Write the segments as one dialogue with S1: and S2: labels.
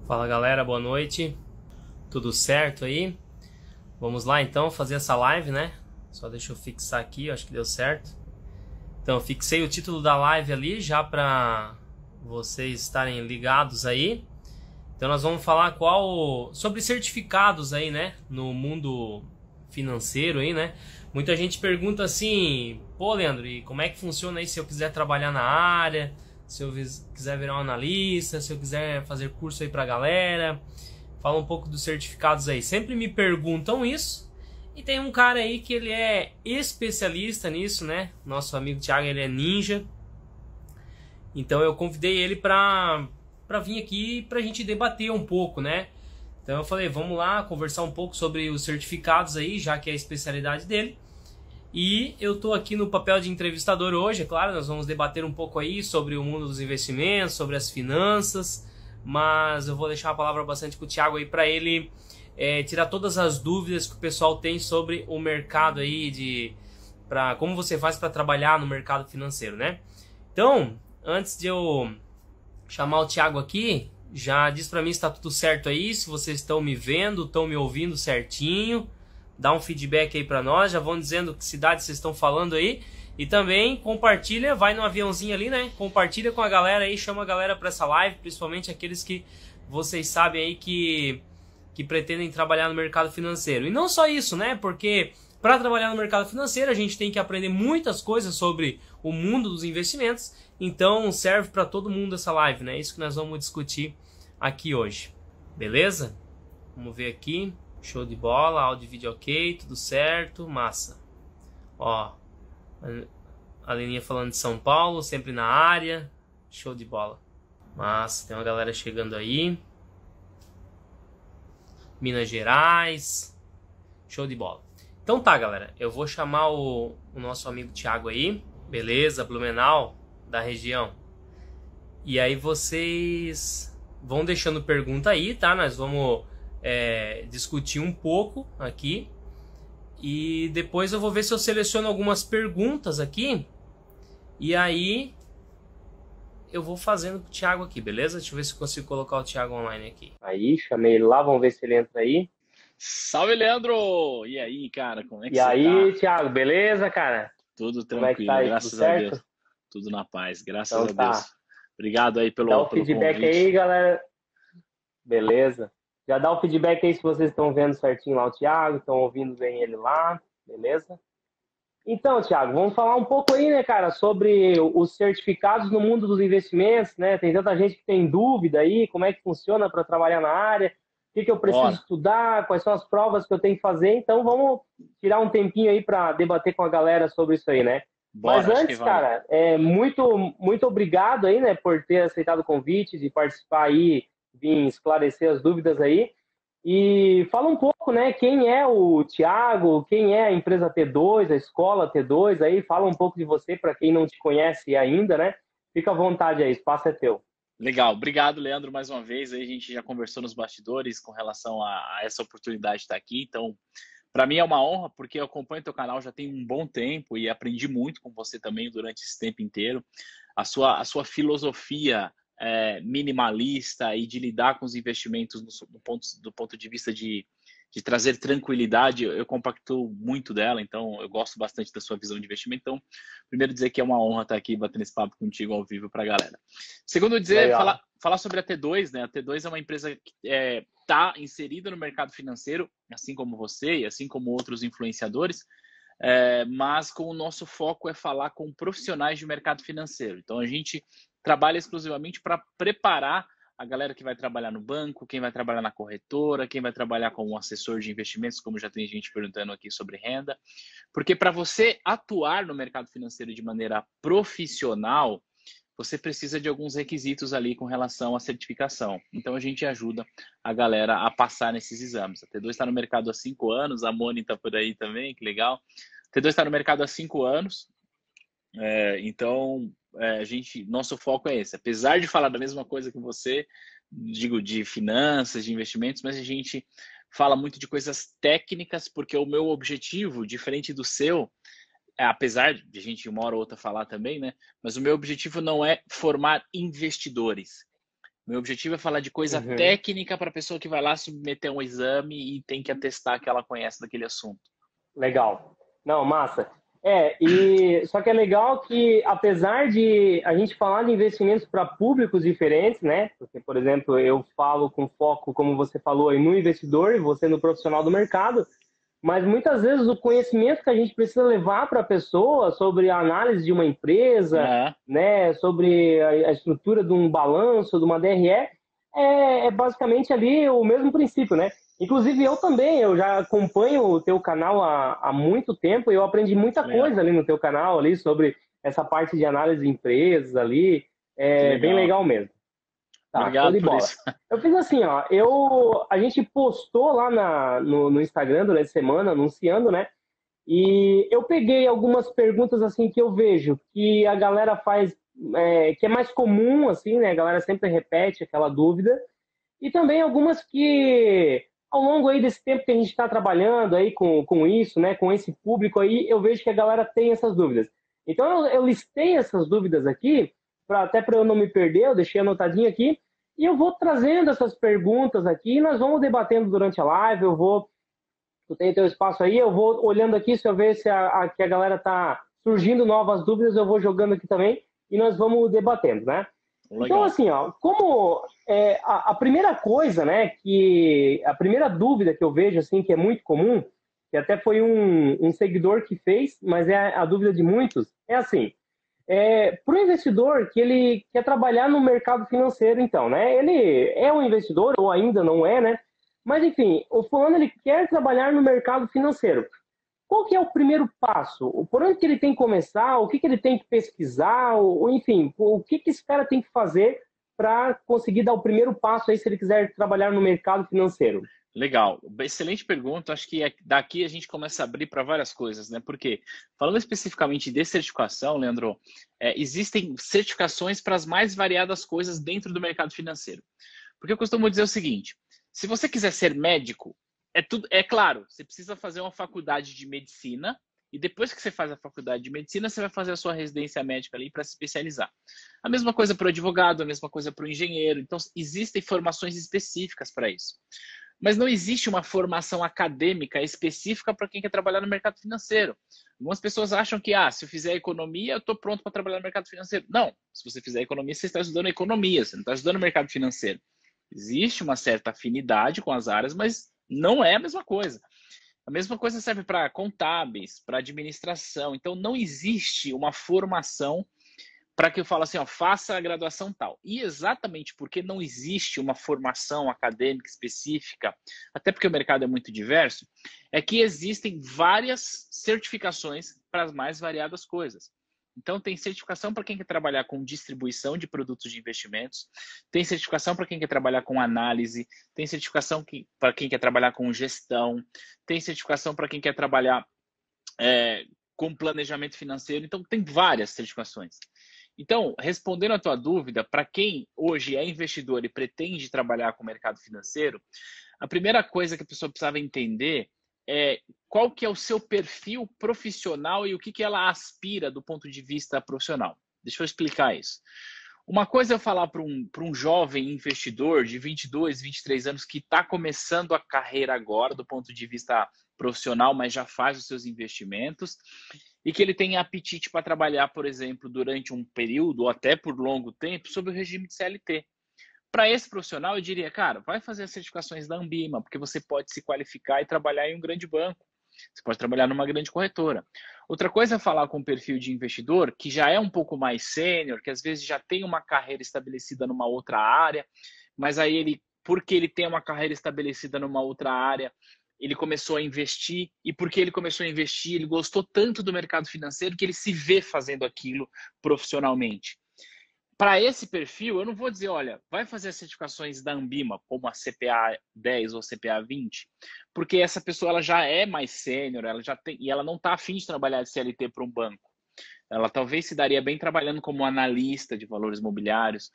S1: Fala galera, boa noite. Tudo certo aí? Vamos lá então fazer essa live, né? Só deixa eu fixar aqui, acho que deu certo. Então eu fixei o título da live ali já para vocês estarem ligados aí. Então nós vamos falar sobre certificados aí, né? No mundo financeiro aí, né? Muita gente pergunta assim, pô Leandro, e como é que funciona aí se eu quiser trabalhar na área? Se eu quiser virar um analista, se eu quiser fazer curso aí pra galera, fala um pouco dos certificados aí. Sempre me perguntam isso. E tem um cara aí que ele é especialista nisso, né? Nosso amigo Thiago, ele é ninja. Então eu convidei ele pra vir aqui pra gente debater um pouco, né? Então eu falei, vamos lá conversar um pouco sobre os certificados aí, já que é a especialidade dele. E eu tô aqui no papel de entrevistador hoje, é claro, nós vamos debater um pouco aí sobre o mundo dos investimentos, sobre as finanças, mas eu vou deixar a palavra bastante com o Thiago aí para ele tirar todas as dúvidas que o pessoal tem sobre o mercado aí, como você faz para trabalhar no mercado financeiro, né? Então, antes de eu chamar o Thiago aqui, já diz para mim se está tudo certo aí, se vocês estão me vendo, estão me ouvindo certinho. Dá um feedback aí pra nós, já vão dizendo que cidade vocês estão falando aí. E também compartilha, vai no aviãozinho ali, né? Compartilha com a galera aí, chama a galera pra essa live, principalmente aqueles que vocês sabem aí que pretendem trabalhar no mercado financeiro. E não só isso, né? Porque para trabalhar no mercado financeiro a gente tem que aprender muitas coisas sobre o mundo dos investimentos. Então serve para todo mundo essa live, né? Isso que nós vamos discutir aqui hoje. Beleza? Vamos ver aqui. Show de bola, áudio e vídeo ok, tudo certo, massa. Ó, a Leninha falando de São Paulo, sempre na área, show de bola. Massa, tem uma galera chegando aí. Minas Gerais, show de bola. Então tá, galera, eu vou chamar o nosso amigo Thiago aí, beleza, Blumenau, da região. E aí vocês vão deixando pergunta aí, tá? Nós vamos discutir um pouco aqui e depois eu vou ver se eu seleciono algumas perguntas aqui e aí eu vou fazendo pro Thiago aqui, beleza? Deixa eu ver se eu consigo colocar o Thiago online aqui. Aí, chamei ele lá, vamos ver se ele entra aí.
S2: Salve, Leandro! E aí, cara, como é que
S1: E
S2: você
S1: aí,
S2: tá?
S1: Thiago, beleza, cara?
S2: Tudo
S1: Como é que tá
S2: tranquilo,
S1: aí? Tudo
S2: graças a
S1: certo?
S2: Deus. Tudo na paz, graças
S1: Então
S2: a Deus.
S1: tá.
S2: Obrigado aí
S1: Dá o
S2: pelo
S1: feedback aí,
S2: convite.
S1: galera. Beleza. Já dá o feedback aí se vocês estão vendo certinho lá o Thiago, estão ouvindo bem ele lá, beleza? Então, Thiago, vamos falar um pouco aí, né, cara, sobre os certificados no mundo dos investimentos, né? Tem tanta gente que tem dúvida aí, como é que funciona para trabalhar na área, o que eu preciso
S2: Bora,
S1: estudar, quais são as provas que eu tenho que fazer. Então, vamos tirar um tempinho aí para debater com a galera sobre isso aí, né? Mas
S2: bora, acho que
S1: antes,
S2: vale.
S1: cara, muito obrigado aí, né, por ter aceitado o convite de participar aí, vir esclarecer as dúvidas aí. E fala um pouco, né? Quem é o Thiago, quem é a empresa T2, a escola T2, aí fala um pouco de você para quem não te conhece ainda, né? Fica à vontade aí, o espaço é teu.
S2: Legal, obrigado, Leandro, mais uma vez. Aí a gente já conversou nos bastidores com relação a essa oportunidade de estar aqui. Então, para mim é uma honra, porque eu acompanho teu canal já tem um bom tempo e aprendi muito com você também durante esse tempo inteiro. A sua filosofia minimalista e de lidar com os investimentos do ponto de vista de trazer tranquilidade, eu compacto muito dela, então eu gosto bastante da sua visão de investimento. Então, primeiro dizer que é uma honra estar aqui batendo esse papo contigo ao vivo para a galera. Segundo dizer,
S1: Legal.
S2: falar sobre a T2, né? A T2 é uma empresa que está inserida no mercado financeiro, assim como você e assim como outros influenciadores, mas com o nosso foco é falar com profissionais de mercado financeiro. Então, a gente trabalha exclusivamente para preparar a galera que vai trabalhar no banco, quem vai trabalhar na corretora, quem vai trabalhar como assessor de investimentos, como já tem gente perguntando aqui sobre renda. Porque para você atuar no mercado financeiro de maneira profissional, você precisa de alguns requisitos ali com relação à certificação. Então, a gente ajuda a galera a passar nesses exames. A T2 está no mercado há 5 anos, a Moni está por aí também, que legal. A T2 está no mercado há 5 anos, então nosso foco é esse. Apesar de falar da mesma coisa que você, digo, de finanças, de investimentos, mas a gente fala muito de coisas técnicas, porque o meu objetivo, diferente do seu, apesar de a gente uma hora ou outra falar também, né? Mas o meu objetivo não é formar investidores. Meu objetivo é falar de coisa
S1: Uhum.
S2: técnica para a pessoa que vai lá submeter um exame e tem que atestar que ela conhece daquele assunto.
S1: Legal. Não, massa. E só que é legal que, apesar de a gente falar de investimentos para públicos diferentes, né? Porque, por exemplo, eu falo com foco, como você falou, aí, no investidor e você no profissional do mercado, mas muitas vezes o conhecimento que a gente precisa levar para a pessoa sobre a análise de uma empresa,
S2: É,
S1: né? Sobre a estrutura de um balanço, de uma DRE, é basicamente ali o mesmo princípio, né? Inclusive eu também, eu já acompanho o teu canal há muito tempo e eu aprendi muita
S2: que legal.
S1: coisa ali no teu canal ali sobre essa parte de análise de empresas ali,
S2: Que
S1: é bem
S2: legal.
S1: legal mesmo. Tá, show
S2: Obrigado
S1: de
S2: por
S1: bola.
S2: isso.
S1: Eu fiz assim, ó, a gente postou lá no Instagram durante a semana, anunciando, né? E eu peguei algumas perguntas assim que eu vejo que a galera faz, que é mais comum, assim, né? A galera sempre repete aquela dúvida. E também algumas que, ao longo aí desse tempo que a gente está trabalhando aí com isso, né? Com esse público aí, eu vejo que a galera tem essas dúvidas. Então eu listei essas dúvidas aqui, até para eu não me perder, eu deixei anotadinho aqui. E eu vou trazendo essas perguntas aqui e nós vamos debatendo durante a live. Tu tem teu espaço aí, eu vou olhando aqui, se eu ver se que a galera tá surgindo novas dúvidas, eu vou jogando aqui também e nós vamos debatendo, né? Então,
S2: Legal.
S1: assim, ó, como a primeira coisa, né, a primeira dúvida que eu vejo, assim, que é muito comum, que até foi um seguidor que fez, mas é a dúvida de muitos, é assim, para o investidor que ele quer trabalhar no mercado financeiro, então, né? Ele é um investidor ou ainda não é, né? Mas enfim, o fulano ele quer trabalhar no mercado financeiro. Qual que é o primeiro passo? Por onde que ele tem que começar? O que que ele tem que pesquisar? Enfim, o que que esse cara tem que fazer para conseguir dar o primeiro passo aí se ele quiser trabalhar no mercado financeiro?
S2: Legal, excelente pergunta. Acho que daqui a gente começa a abrir para várias coisas, né? Porque, falando especificamente de certificação, Leandro, existem certificações para as mais variadas coisas dentro do mercado financeiro. Porque eu costumo dizer o seguinte: se você quiser ser médico, é claro, você precisa fazer uma faculdade de medicina, e depois que você faz a faculdade de medicina, você vai fazer a sua residência médica ali para se especializar. A mesma coisa para o advogado, a mesma coisa para o engenheiro. Então, existem formações específicas para isso. Mas não existe uma formação acadêmica específica para quem quer trabalhar no mercado financeiro. Algumas pessoas acham que, se eu fizer economia, eu estou pronto para trabalhar no mercado financeiro. Não, se você fizer economia, você está estudando economia, você não está estudando mercado financeiro. Existe uma certa afinidade com as áreas, mas não é a mesma coisa. A mesma coisa serve para contábeis, para administração. Então, não existe uma formação para que eu fale assim, faça a graduação tal. E exatamente porque não existe uma formação acadêmica específica, até porque o mercado é muito diverso, é que existem várias certificações para as mais variadas coisas. Então, tem certificação para quem quer trabalhar com distribuição de produtos de investimentos, tem certificação para quem quer trabalhar com análise, tem certificação para quem quer trabalhar com gestão, tem certificação para quem quer trabalhar com planejamento financeiro. Então, tem várias certificações. Então, respondendo a tua dúvida, para quem hoje é investidor e pretende trabalhar com o mercado financeiro, a primeira coisa que a pessoa precisava entender é qual que é o seu perfil profissional e o que ela aspira do ponto de vista profissional. Deixa eu explicar isso. Uma coisa é eu falar para um jovem investidor de 22, 23 anos que está começando a carreira agora do ponto de vista profissional, mas já faz os seus investimentos e que ele tem apetite para trabalhar, por exemplo, durante um período ou até por longo tempo sob o regime de CLT. Para esse profissional, eu diria, cara, vai fazer as certificações da Anbima, porque você pode se qualificar e trabalhar em um grande banco. Você pode trabalhar numa grande corretora. Outra coisa é falar com um perfil de investidor que já é um pouco mais sênior, que às vezes já tem uma carreira estabelecida numa outra área, mas aí porque ele tem uma carreira estabelecida numa outra área, ele começou a investir, e porque ele começou a investir, ele gostou tanto do mercado financeiro que ele se vê fazendo aquilo profissionalmente. Para esse perfil, eu não vou dizer, olha, vai fazer as certificações da Anbima, como a CPA 10 ou CPA 20, porque essa pessoa ela já é mais sênior, ela já tem, e ela não está afim de trabalhar de CLT para um banco. Ela talvez se daria bem trabalhando como analista de valores imobiliários,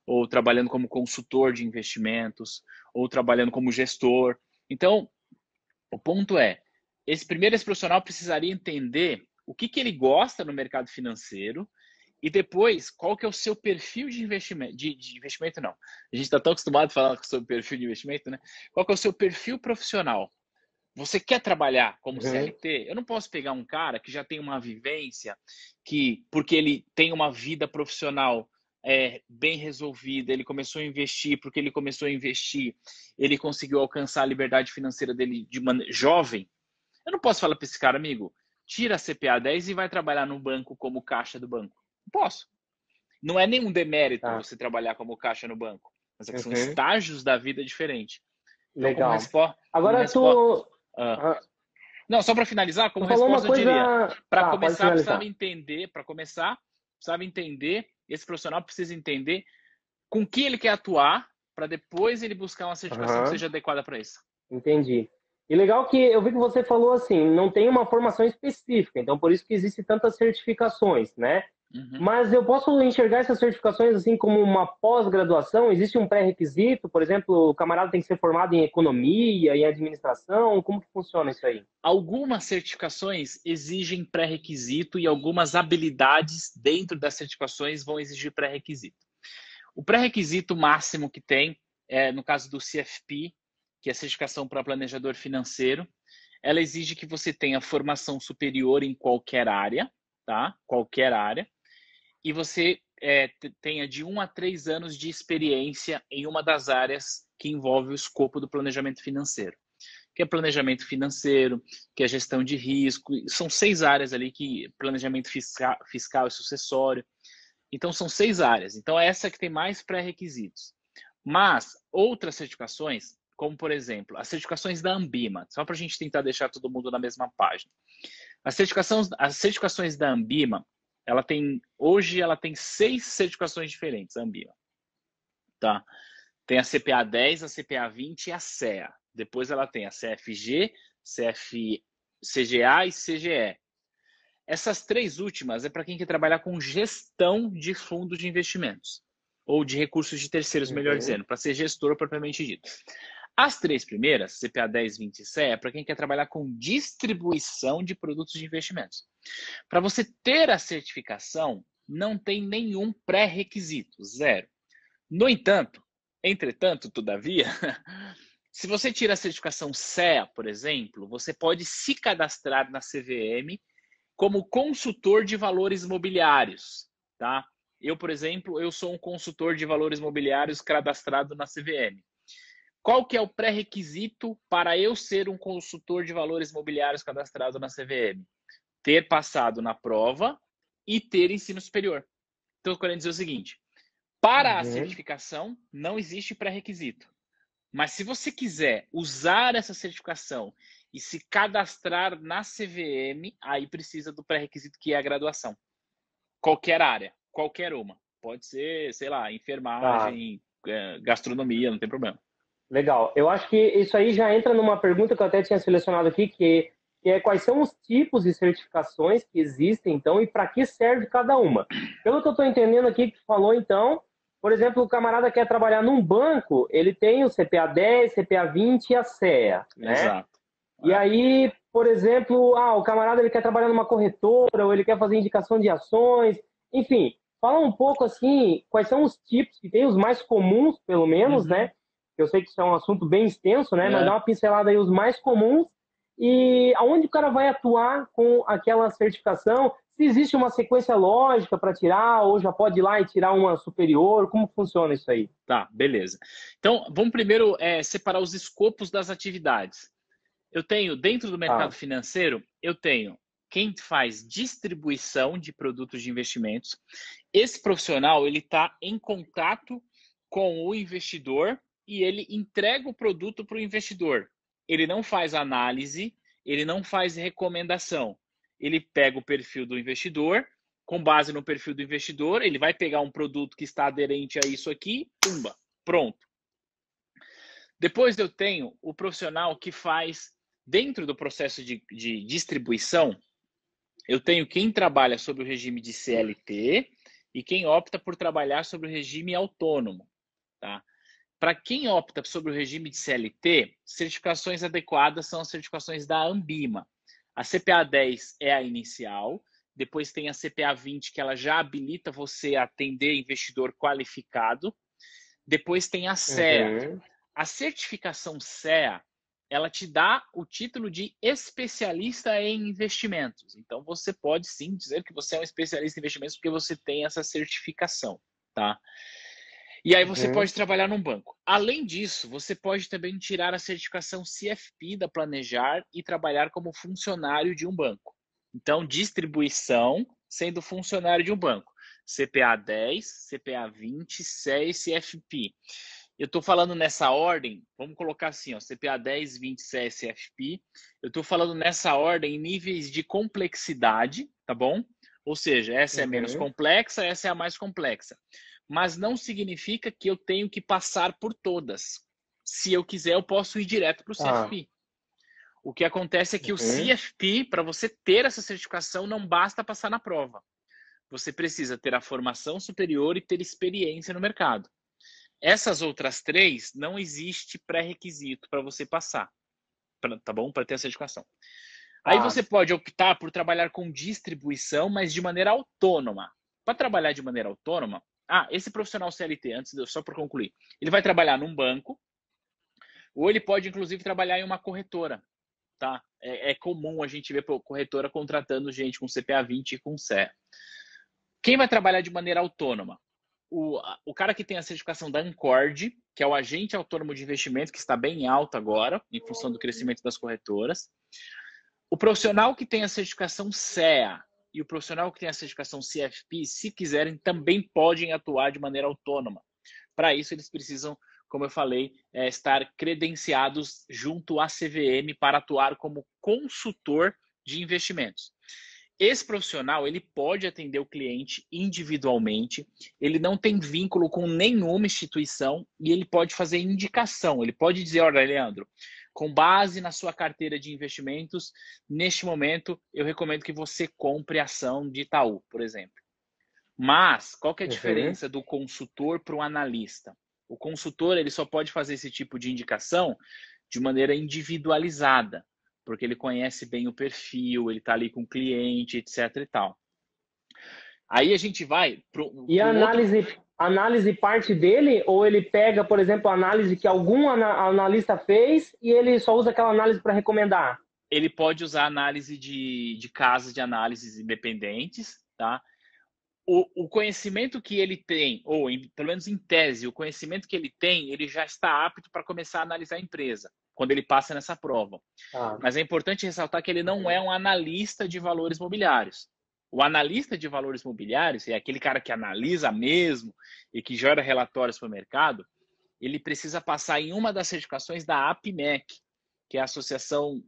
S2: ou trabalhando como consultor de investimentos, ou trabalhando como gestor. Então, o ponto é, esse profissional precisaria entender o que ele gosta no mercado financeiro E depois, qual que é o seu perfil de investimento? De investimento, não. A gente está tão acostumado a falar sobre perfil de investimento, né? Qual que é o seu perfil profissional? Você quer trabalhar como CLT? Eu não posso pegar um cara que já tem uma vivência, porque ele tem uma vida profissional bem resolvida, ele começou a investir, porque ele começou a investir, ele conseguiu alcançar a liberdade financeira dele de maneira jovem. Eu não posso falar para esse cara, amigo, tira a CPA 10 e vai trabalhar no banco como caixa do banco. Não posso. Não é nenhum demérito você trabalhar como caixa no banco, mas é que são estágios da vida diferentes. Então,
S3: Legal.
S2: Agora tu... Não, só para finalizar, como resposta eu diria, para começar precisava entender, esse profissional precisa entender com que ele quer atuar, para depois ele buscar uma certificação que seja adequada para isso.
S3: Entendi. E legal que eu vi que você falou assim, não tem uma formação específica, então por isso que existem tantas certificações, né? Mas eu posso enxergar essas certificações assim como uma pós-graduação? Existe um pré-requisito? Por exemplo, o camarada tem que ser formado em economia, em administração? Como que funciona isso aí?
S2: Algumas certificações exigem pré-requisito e algumas habilidades dentro das certificações vão exigir pré-requisito. O pré-requisito máximo que tem, no caso do CFP, que é a certificação para planejador financeiro, ela exige que você tenha formação superior em qualquer área, tá? Qualquer área. E você tenha de 1 a 3 anos de experiência em uma das áreas que envolve o escopo do planejamento financeiro. Que é planejamento financeiro, que é gestão de risco. São 6 áreas ali, que planejamento fiscal e sucessório. Então, são 6 áreas. Então, é essa que tem mais pré-requisitos. Mas, outras certificações, como, por exemplo, as certificações da Ambima, só para a gente tentar deixar todo mundo na mesma página. As certificações da Ambima, hoje ela tem 6 certificações diferentes, a Ambima. Tá? Tem a CPA 10, a CPA 20 e a CEA. Depois ela tem a CFG, CGA e CGE. Essas 3 últimas é para quem quer trabalhar com gestão de fundos de investimentos. Ou de recursos de terceiros, melhor dizendo, para ser gestor propriamente dito. As 3 primeiras, CPA 10, 20 e CEA, é para quem quer trabalhar com distribuição de produtos de investimentos. Para você ter a certificação, não tem nenhum pré-requisito, 0. No entanto, entretanto, todavia, se você tira a certificação CEA, por exemplo, você pode se cadastrar na CVM como consultor de valores imobiliários, tá? Eu, por exemplo, eu sou um consultor de valores imobiliários cadastrado na CVM. Qual que é o pré-requisito para eu ser um consultor de valores imobiliários cadastrado na CVM? Ter passado na prova e ter ensino superior. Então, eu quero dizer o seguinte, para a certificação, não existe pré-requisito. Mas se você quiser usar essa certificação e se cadastrar na CVM, aí precisa do pré-requisito, que é a graduação. Qualquer área, qualquer uma. Pode ser, sei lá, enfermagem, gastronomia, não tem problema.
S3: Legal. Eu acho que isso aí já entra numa pergunta que eu até tinha selecionado aqui, que é quais são os tipos de certificações que existem, então, e para que serve cada uma. Pelo que eu estou entendendo aqui que tu falou, então, por exemplo, o camarada quer trabalhar num banco, ele tem o CPA 10, CPA 20 e a CEA, né?
S2: Exato.
S3: E aí, por exemplo, o camarada ele quer trabalhar numa corretora, ou ele quer fazer indicação de ações, enfim, fala um pouco assim, quais são os tipos que tem, os mais comuns, pelo menos, né? Eu sei que isso é um assunto bem extenso, né? Mas dá uma pincelada aí, os mais comuns, e aonde o cara vai atuar com aquela certificação, se existe uma sequência lógica para tirar, ou já pode ir lá e tirar uma superior, como funciona isso aí?
S2: Tá, beleza. Então, vamos primeiro separar os escopos das atividades. Eu tenho, dentro do mercado financeiro, eu tenho quem faz distribuição de produtos de investimentos. Esse profissional, ele está em contato com o investidor e ele entrega o produto para o investidor. Ele não faz análise, ele não faz recomendação. Ele pega o perfil do investidor, com base no perfil do investidor, ele vai pegar um produto que está aderente a isso aqui, pumba, pronto. Depois eu tenho o profissional que faz, dentro do processo de distribuição, eu tenho quem trabalha sobre o regime de CLT e quem opta por trabalhar sobre o regime autônomo, tá? Para quem opta sobre o regime de CLT, certificações adequadas são as certificações da Ambima. A CPA 10 é a inicial depois tem a CPA 20, que ela já habilita você a atender investidor qualificado. Depois tem a CEA.
S3: Uhum.
S2: A certificação CEA, ela te dá o título de especialista em investimentos. Então, você pode sim dizer que você é um especialista em investimentos porque você tem essa certificação, tá? E aí você pode trabalhar num banco. Além disso, você pode também tirar a certificação CFP da Planejar e trabalhar como funcionário de um banco. Então, distribuição sendo funcionário de um banco. CPA 10, CPA 20, CE e CFP. Eu estou falando nessa ordem, vamos colocar assim, ó, CPA 10, 20, CE e CFP. Eu estou falando nessa ordem em níveis de complexidade, tá bom? Ou seja, essa é a menos complexa, essa é a mais complexa. Mas não significa que eu tenho que passar por todas. Se eu quiser, eu posso ir direto para o CFP. O que acontece é que o CFP, para você ter essa certificação, não basta passar na prova. Você precisa ter a formação superior e ter experiência no mercado. Essas outras três, não existe pré-requisito para você passar, tá bom? Para ter a certificação. Aí você pode optar por trabalhar com distribuição, mas de maneira autônoma. Para trabalhar de maneira autônoma, esse profissional CLT, só para concluir, ele vai trabalhar num banco, ou ele pode, inclusive, trabalhar em uma corretora. Tá? É comum a gente ver corretora contratando gente com CPA 20 e com CE. Quem vai trabalhar de maneira autônoma? O cara que tem a certificação da Ancord, que é o agente autônomo de investimento, que está bem alto agora, em função do crescimento das corretoras. O profissional que tem a certificação CEA e o profissional que tem a certificação CFP, se quiserem, também podem atuar de maneira autônoma. Para isso, eles precisam, como eu falei, estar credenciados junto à CVM para atuar como consultor de investimentos. Esse profissional, ele pode atender o cliente individualmente, ele não tem vínculo com nenhuma instituição e ele pode fazer indicação. Ele pode dizer, olha, Leandro, com base na sua carteira de investimentos, neste momento, eu recomendo que você compre ação de Itaú, por exemplo. Mas, qual que é a diferença do consultor para o analista? O consultor, ele só pode fazer esse tipo de indicação de maneira individualizada, porque ele conhece bem o perfil, ele está ali com o cliente, etc e tal. Aí a gente vai pro
S3: E a análise parte dele, ou ele pega, por exemplo, a análise que algum analista fez e ele só usa aquela análise para recomendar?
S2: Ele pode usar análise de casas de análises independentes, tá? O conhecimento que ele tem, ou pelo menos em tese, o conhecimento que ele tem, ele já está apto para começar a analisar a empresa, quando ele passa nessa prova. Mas é importante ressaltar que ele não é um analista de valores mobiliários. O analista de valores mobiliários é aquele cara que analisa mesmo e que gera relatórios para o mercado. Ele precisa passar em uma das certificações da APMEC, que é a Associação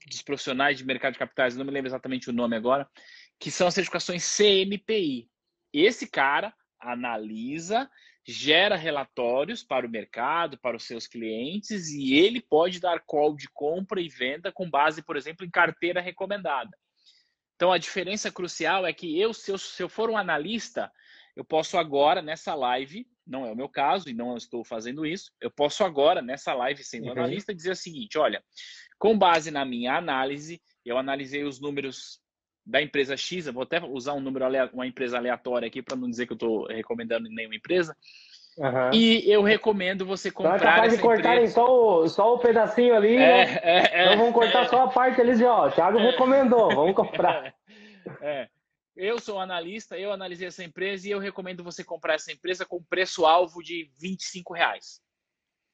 S2: dos Profissionais de Mercado de Capitais, não me lembro exatamente o nome agora, que são as certificações CMPI. Esse cara analisa, gera relatórios para o mercado, para os seus clientes, e ele pode dar call de compra e venda com base, por exemplo, em carteira recomendada. Então, a diferença crucial é que se eu for um analista, eu posso agora, nessa live, não é o meu caso e não estou fazendo isso, eu posso agora, nessa live, sendo analista, dizer o seguinte, olha, com base na minha análise, eu analisei os números da empresa X, eu vou até usar uma empresa aleatória aqui para não dizer que eu estou recomendando nenhuma empresa, e eu recomendo você comprar
S3: essa empresa. Então é capaz de cortarem só o pedacinho ali, então vamos cortar só a parte ali de, ó, o Thiago recomendou, vamos comprar.
S2: Eu sou analista, eu analisei essa empresa e eu recomendo você comprar essa empresa com preço-alvo de R$25.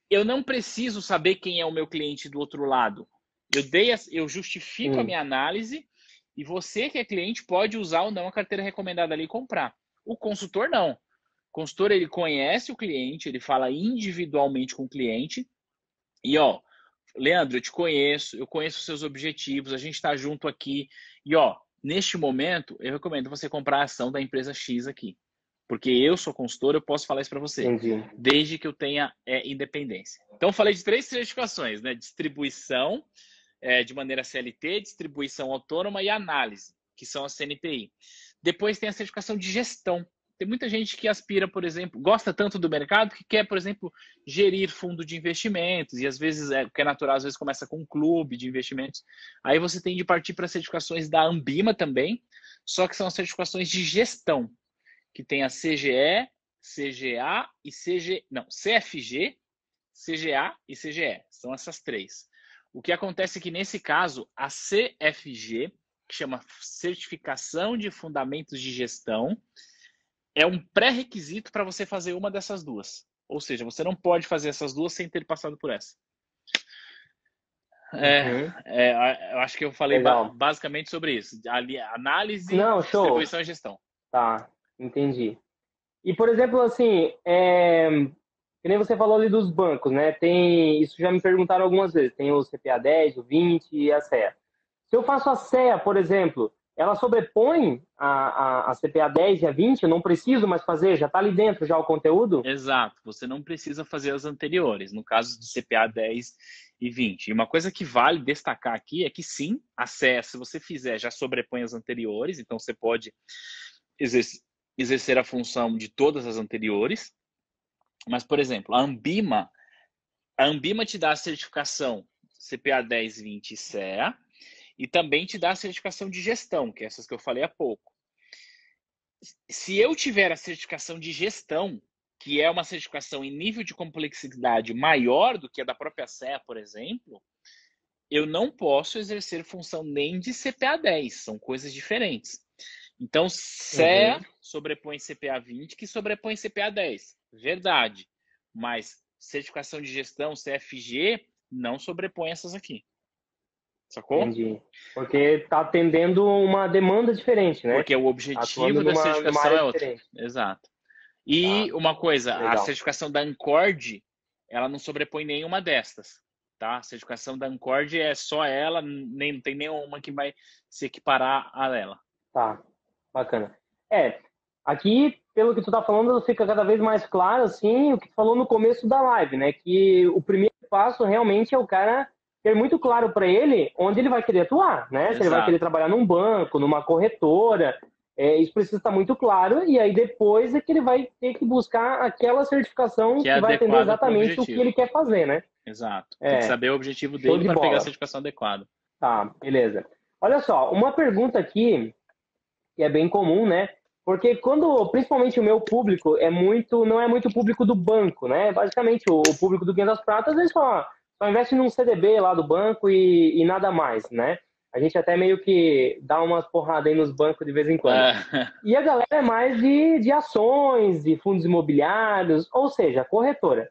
S2: Eu não preciso saber quem é o meu cliente do outro lado. Eu justifico a minha análise e você que é cliente pode usar ou não a carteira recomendada ali e comprar. O consultor não. O consultor, ele conhece o cliente, ele fala individualmente com o cliente e, ó, Leandro, eu te conheço, eu conheço os seus objetivos, a gente está junto aqui e, ó, neste momento, eu recomendo você comprar a ação da empresa X aqui. Porque eu sou consultor, eu posso falar isso para você. Desde que eu tenha independência. Então, eu falei de 3 certificações, né? Distribuição de maneira CLT, distribuição autônoma e análise, que são as CNPI. Depois tem a certificação de gestão, Tem muita gente que aspira, por exemplo, gosta tanto do mercado que quer, por exemplo, gerir fundo de investimentos, e às vezes, que é natural, às vezes começa com um clube de investimentos. Aí você tem de partir para certificações da Ambima também, só que são certificações de gestão, que tem a CGE, CGA e CFG, CGA e CGE. São essas três. O que acontece é que, nesse caso, a CFG, que chama Certificação de Fundamentos de Gestão, é um pré-requisito para você fazer uma dessas duas. Ou seja, você não pode fazer essas duas sem ter passado por essa. Eu acho que eu falei basicamente sobre isso. Análise,
S3: não, show.
S2: distribuição e gestão.
S3: Tá, entendi. E, por exemplo, assim, que nem você falou ali dos bancos, né? Isso já me perguntaram algumas vezes. Tem o CPA 10, o 20 e a CEA. Se eu faço a CEA, por exemplo, ela sobrepõe a CPA 10 e a 20? Eu não preciso mais fazer? Já está ali dentro já o conteúdo?
S2: Exato. Você não precisa fazer as anteriores, no caso de CPA 10 e 20. E uma coisa que vale destacar aqui é que, sim, a CEA, se você fizer, já sobrepõe as anteriores. Então, você pode exercer a função de todas as anteriores. Mas, por exemplo, a Ambima te dá a certificação CPA 10, 20 e CEA, e também te dá a certificação de gestão, que é essas que eu falei há pouco. Se eu tiver a certificação de gestão, que é uma certificação em nível de complexidade maior do que a da própria CEA, por exemplo, eu não posso exercer função nem de CPA 10, são coisas diferentes. Então, CEA sobrepõe CPA 20, que sobrepõe CPA 10. Verdade. Mas certificação de gestão, CFG, não sobrepõe essas aqui. Sacou?
S3: Entendi. Porque está atendendo uma demanda diferente, né?
S2: Porque o objetivo da certificação é outro.
S3: Diferente.
S2: Exato. E uma coisa,
S3: legal.
S2: A certificação da Ancord, ela não sobrepõe nenhuma destas. Tá? A certificação da Ancord é só ela, não tem nenhuma que vai se equiparar a ela.
S3: Tá, bacana. Aqui, pelo que tu tá falando, fica cada vez mais claro, assim, o que tu falou no começo da live, né? Que o primeiro passo realmente é o cara ter muito claro para ele onde ele vai querer atuar, né? Se ele vai querer trabalhar num banco, numa corretora, isso precisa estar muito claro, e aí depois é que ele vai ter que buscar aquela certificação que vai atender exatamente o que ele quer fazer, né?
S2: Exato. Tem que saber o objetivo dele para pegar a certificação adequada.
S3: Tá, beleza. Olha só, uma pergunta aqui que é bem comum, né? Porque principalmente o meu público não é muito público do banco, né? Basicamente, o público do Guia das Pratas, eles só investe num CDB lá do banco e nada mais, né? A gente até meio que dá umas porradas aí nos bancos de vez em quando. E a galera é mais de ações, de fundos imobiliários, ou seja, corretora.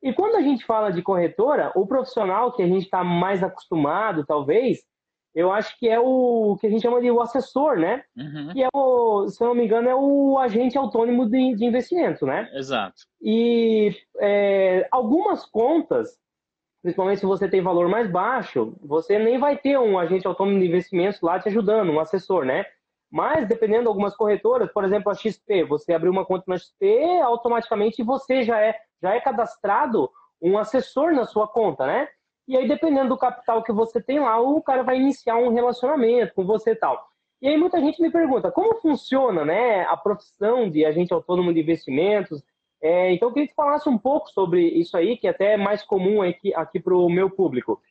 S3: E quando a gente fala de corretora, o profissional que a gente está mais acostumado, talvez, eu acho que é o que a gente chama de o assessor, né? Que é se eu não me engano, é o agente autônomo de investimento, né?
S2: Exato.
S3: E algumas contas, principalmente se você tem valor mais baixo, você nem vai ter um agente autônomo de investimentos lá te ajudando, um assessor, né? Mas, dependendo de algumas corretoras, por exemplo, a XP, você abrir uma conta na XP, automaticamente você já é cadastrado um assessor na sua conta, né? E aí, dependendo do capital que você tem lá, o cara vai iniciar um relacionamento com você e tal. E aí, muita gente me pergunta, como funciona, né, a profissão de agente autônomo de investimentos? Então, eu queria que você falasse um pouco sobre isso aí, que até é mais comum aqui para o meu público.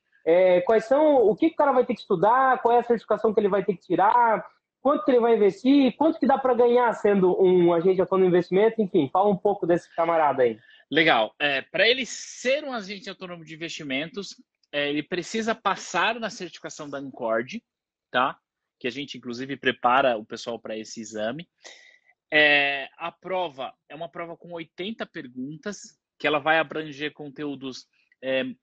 S3: O que o cara vai ter que estudar, qual é a certificação que ele vai ter que tirar, quanto que ele vai investir, quanto que dá para ganhar sendo um agente autônomo de investimento, enfim, fala um pouco desse camarada aí.
S2: Legal. Para ele ser um agente autônomo de investimentos, ele precisa passar na certificação da Ancord, tá? Que a gente, inclusive, prepara o pessoal para esse exame. A prova é uma prova com 80 perguntas, que ela vai abranger conteúdos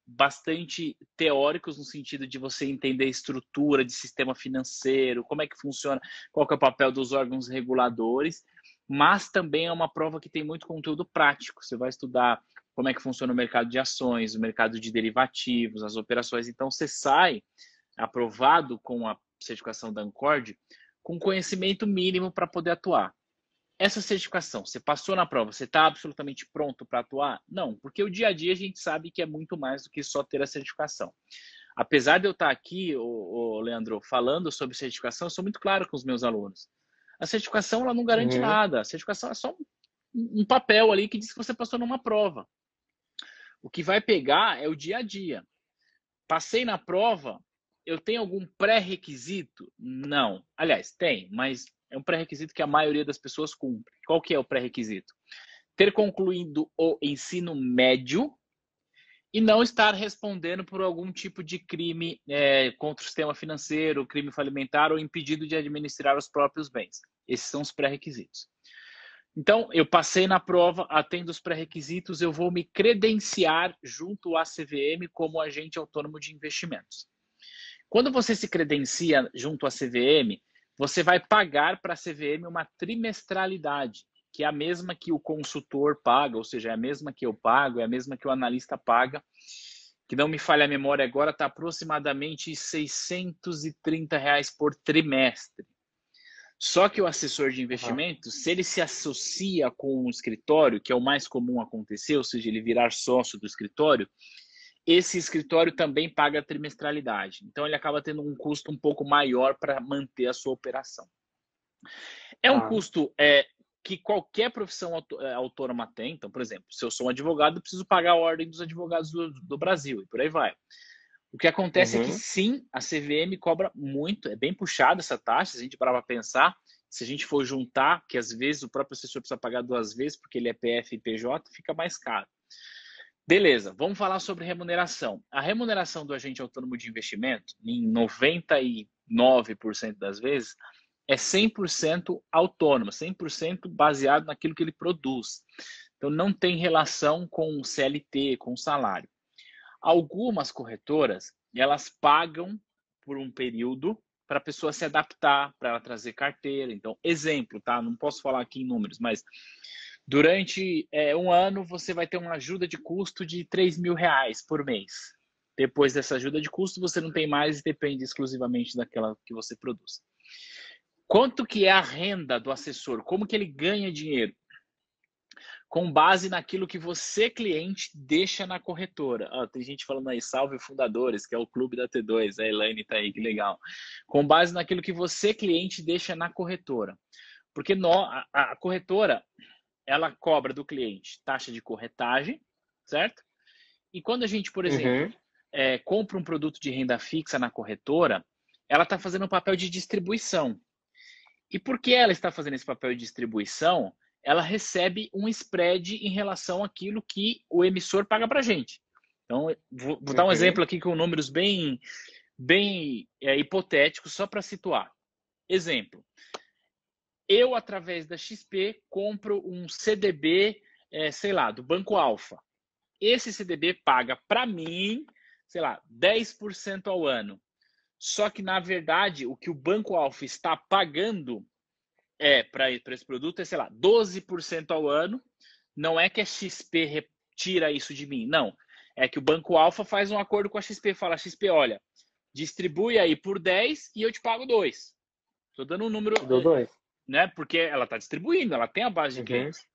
S2: bastante teóricos, no sentido de você entender a estrutura de sistema financeiro, como é que funciona, qual que é o papel dos órgãos reguladores, mas também é uma prova que tem muito conteúdo prático. Você vai estudar como é que funciona o mercado de ações, o mercado de derivativos, as operações. Então, você sai aprovado com a certificação da Ancord com conhecimento mínimo para poder atuar. Essa certificação, você passou na prova, você está absolutamente pronto para atuar? Não, porque o dia a dia a gente sabe que é muito mais do que só ter a certificação. Apesar de eu estar aqui, Leandro, falando sobre certificação, eu sou muito claro com os meus alunos. A certificação ela não garante
S3: Uhum.
S2: nada. A certificação é só um papel ali que diz que você passou numa prova. O que vai pegar é o dia a dia. Passei na prova, eu tenho algum pré-requisito? Não. Aliás, tem, mas é um pré-requisito que a maioria das pessoas cumpre. Qual que é o pré-requisito? Ter concluído o ensino médio e não estar respondendo por algum tipo de crime contra o sistema financeiro, crime falimentar ou impedido de administrar os próprios bens. Esses são os pré-requisitos. Então, eu passei na prova, atendo os pré-requisitos, eu vou me credenciar junto à CVM como agente autônomo de investimentos. Quando você se credencia junto à CVM, você vai pagar para a CVM uma trimestralidade, que é a mesma que o consultor paga, ou seja, é a mesma que eu pago, é a mesma que o analista paga, que não me falha a memória agora, está aproximadamente R$ 630 por trimestre. Só que o assessor de investimentos, se ele se associa com o escritório, que é o mais comum acontecer, ou seja, ele virar sócio do escritório, esse escritório também paga a trimestralidade. Então, ele acaba tendo um custo um pouco maior para manter a sua operação. É um custo que qualquer profissão autônoma tem. Então, por exemplo, se eu sou um advogado, eu preciso pagar a ordem dos advogados do Brasil, e por aí vai. O que acontece é que, sim, a CVM cobra muito, é bem puxada essa taxa, se a gente parar para pensar, se a gente for juntar, que às vezes o próprio assessor precisa pagar 2 vezes, porque ele é PF e PJ, fica mais caro. Beleza, vamos falar sobre remuneração. A remuneração do agente autônomo de investimento, em 99% das vezes, é 100% autônomo, 100% baseado naquilo que ele produz. Então, não tem relação com o CLT, com o salário. Algumas corretoras, elas pagam por um período para a pessoa se adaptar, para ela trazer carteira. Então, exemplo, tá? Não posso falar aqui em números, mas durante um ano você vai ter uma ajuda de custo de R$3.000 por mês. Depois dessa ajuda de custo, você não tem mais e depende exclusivamente daquela que você produz. Quanto que é a renda do assessor? Como que ele ganha dinheiro? Com base naquilo que você, cliente, deixa na corretora. Tem gente falando aí, salve fundadores, que é o clube da T2, a Elaine tá aí, que legal. Com base naquilo que você, cliente, deixa na corretora. Porque a corretora, ela cobra do cliente taxa de corretagem, certo? E quando a gente, por exemplo, compra um produto de renda fixa na corretora, ela está fazendo um papel de distribuição. E por que ela está fazendo esse papel de distribuição? Ela recebe um spread em relação àquilo que o emissor paga para a gente. Então, vou dar um exemplo aqui com números bem hipotéticos, só para situar. Exemplo, eu, através da XP, compro um CDB, sei lá, do Banco Alfa. Esse CDB paga para mim, sei lá, 10% ao ano. Só que, na verdade, o que o Banco Alfa está pagando para esse produto é, sei lá, 12% ao ano. Não é que a XP retira isso de mim, não. É que o Banco Alfa faz um acordo com a XP, fala, XP, olha, distribui aí por 10 e eu te pago 2. Estou dando um número...
S3: Dou 2.
S2: Né? Porque ela está distribuindo, ela tem a base de clientes.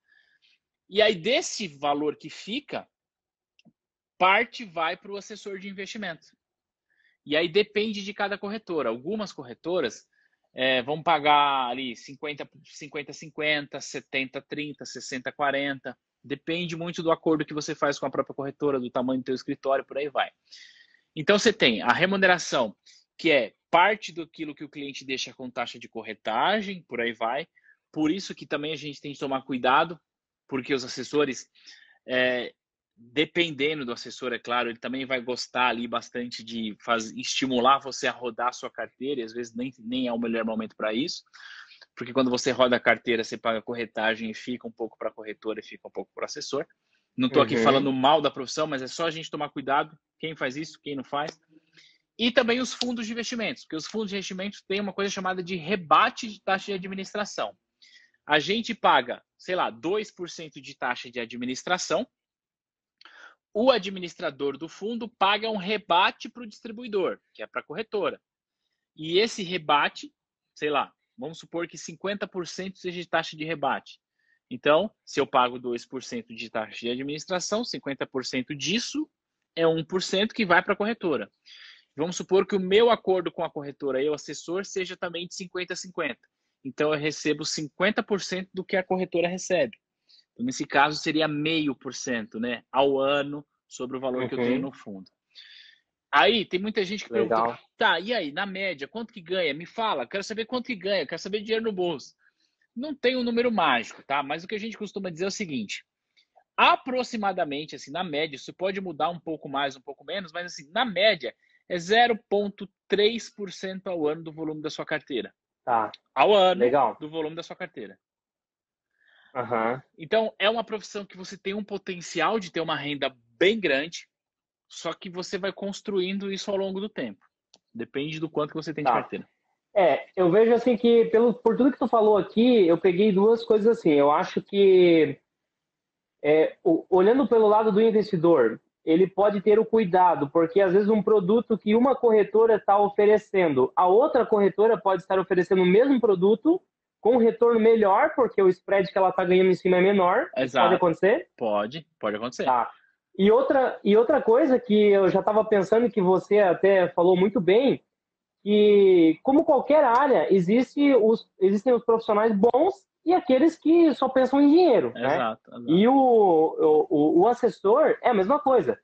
S2: E aí, desse valor que fica, parte vai para o assessor de investimento. E aí depende de cada corretora. Algumas corretoras vão pagar ali 50-50, 70-30, 60-40. Depende muito do acordo que você faz com a própria corretora, do tamanho do teu escritório, por aí vai. Então, você tem a remuneração, que é parte daquilo que o cliente deixa com taxa de corretagem, por aí vai. Por isso que também a gente tem que tomar cuidado, porque os assessores, dependendo do assessor, é claro, ele também vai gostar ali bastante de estimular você a rodar a sua carteira, e às vezes nem é o melhor momento para isso, porque quando você roda a carteira, você paga corretagem e fica um pouco para a corretora e fica um pouco para o assessor. Não estou aqui falando mal da profissão, mas é só a gente tomar cuidado, quem faz isso, quem não faz. E também os fundos de investimentos, porque os fundos de investimentos têm uma coisa chamada de rebate de taxa de administração. A gente paga, sei lá, 2% de taxa de administração, o administrador do fundo paga um rebate para o distribuidor, que é para a corretora. E esse rebate, sei lá, vamos supor que 50% seja de taxa de rebate. Então, se eu pago 2% de taxa de administração, 50% disso é 1% que vai para a corretora. Vamos supor que o meu acordo com a corretora e o assessor seja também de 50-50. então eu recebo 50% do que a corretora recebe. Então, nesse caso, seria 0,5%, né, ao ano sobre o valor que eu tenho no fundo. Aí, tem muita gente que pergunta, tá, e aí, na média, quanto que ganha? Me fala, quero saber quanto que ganha, quero saber dinheiro no bolso. Não tem um número mágico, tá? Mas o que a gente costuma dizer é o seguinte, aproximadamente, assim, na média, isso pode mudar um pouco mais, um pouco menos, mas assim, na média, é 0,3% ao ano do volume da sua carteira.
S3: Tá.
S2: Ao ano,
S3: legal,
S2: do volume da sua carteira.
S3: Aham.
S2: Então, é uma profissão que você tem um potencial de ter uma renda bem grande, só que você vai construindo isso ao longo do tempo. Depende do quanto que você tem de
S3: Tá.
S2: carteira.
S3: Eu vejo assim que, por tudo que tu falou aqui, eu peguei duas coisas assim. Eu acho que, olhando pelo lado do investidor, ele pode ter o cuidado, porque às vezes um produto que uma corretora está oferecendo, a outra corretora pode estar oferecendo o mesmo produto com um retorno melhor, porque o spread que ela está ganhando em cima é menor. Isso pode acontecer?
S2: Pode acontecer.
S3: Tá. E outra coisa que eu já estava pensando, que você até falou muito bem, que, como qualquer área, existem os profissionais bons e aqueles que só pensam em dinheiro, né?
S2: Exato.
S3: E o assessor é a mesma coisa.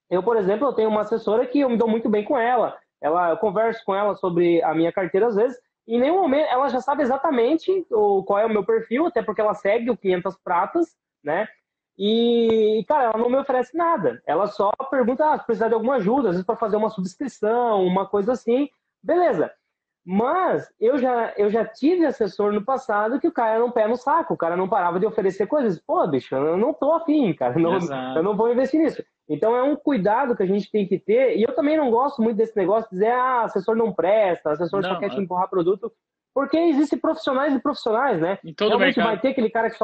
S3: Eu, por exemplo, eu tenho uma assessora que eu me dou muito bem com ela. Eu converso com ela sobre a minha carteira às vezes, e em nenhum momento ela já sabe exatamente qual é o meu perfil, até porque ela segue o 500 pratas, né? E, cara, ela não me oferece nada. Ela só pergunta se precisar de alguma ajuda, às vezes para fazer uma subscrição, uma coisa assim. Beleza. Mas eu já tive assessor no passado que o cara era um pé no saco, o cara não parava de oferecer coisas. Pô, bicho, eu não tô afim, cara, eu não vou investir nisso. Então é um cuidado que a gente tem que ter, e eu também não gosto muito desse negócio de dizer, assessor não presta, assessor só quer te empurrar produto, porque existem profissionais e profissionais, né? Realmente vai ter aquele cara que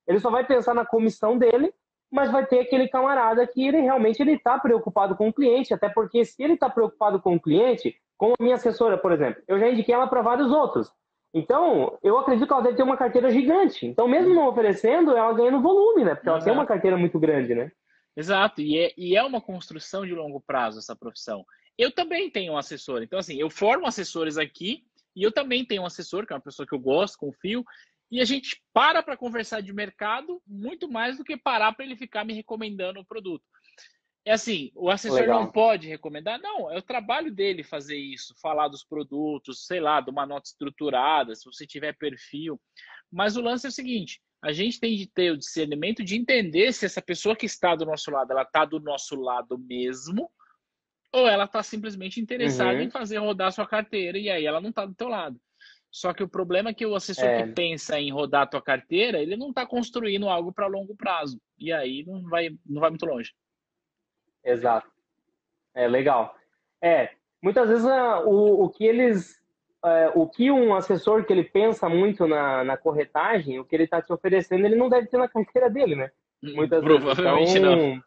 S3: ele só vai pensar na comissão dele, mas vai ter aquele camarada que ele realmente está preocupado com o cliente, até porque se ele está preocupado com o cliente, como a minha assessora, por exemplo, eu já indiquei ela para vários outros. Então, eu acredito que ela deve ter uma carteira gigante. Então, mesmo não oferecendo, ela ganha no volume, né? Porque ela tem uma carteira muito grande, né?
S2: Exato, e é uma construção de longo prazo essa profissão. Eu também tenho um assessor, então assim, eu formo assessores aqui e eu também tenho um assessor, que é uma pessoa que eu gosto, confio, e a gente para conversar de mercado muito mais do que parar para ele ficar me recomendando o produto. É assim, o assessor não pode recomendar? Não, é o trabalho dele fazer isso, falar dos produtos, sei lá, de uma nota estruturada, se você tiver perfil. Mas o lance é o seguinte, a gente tem de ter o discernimento de entender se essa pessoa que está do nosso lado, ela está do nosso lado mesmo, ou ela está simplesmente interessada em fazer rodar a sua carteira e aí ela não está do teu lado. Só que o problema é que o assessor que pensa em rodar a tua carteira, ele não está construindo algo para longo prazo. E aí não vai muito longe.
S3: Exato. Legal. Muitas vezes o que um assessor que ele pensa muito na corretagem, o que ele está te oferecendo, ele não deve ter na carteira dele, né? Muitas
S2: Provavelmente
S3: vezes.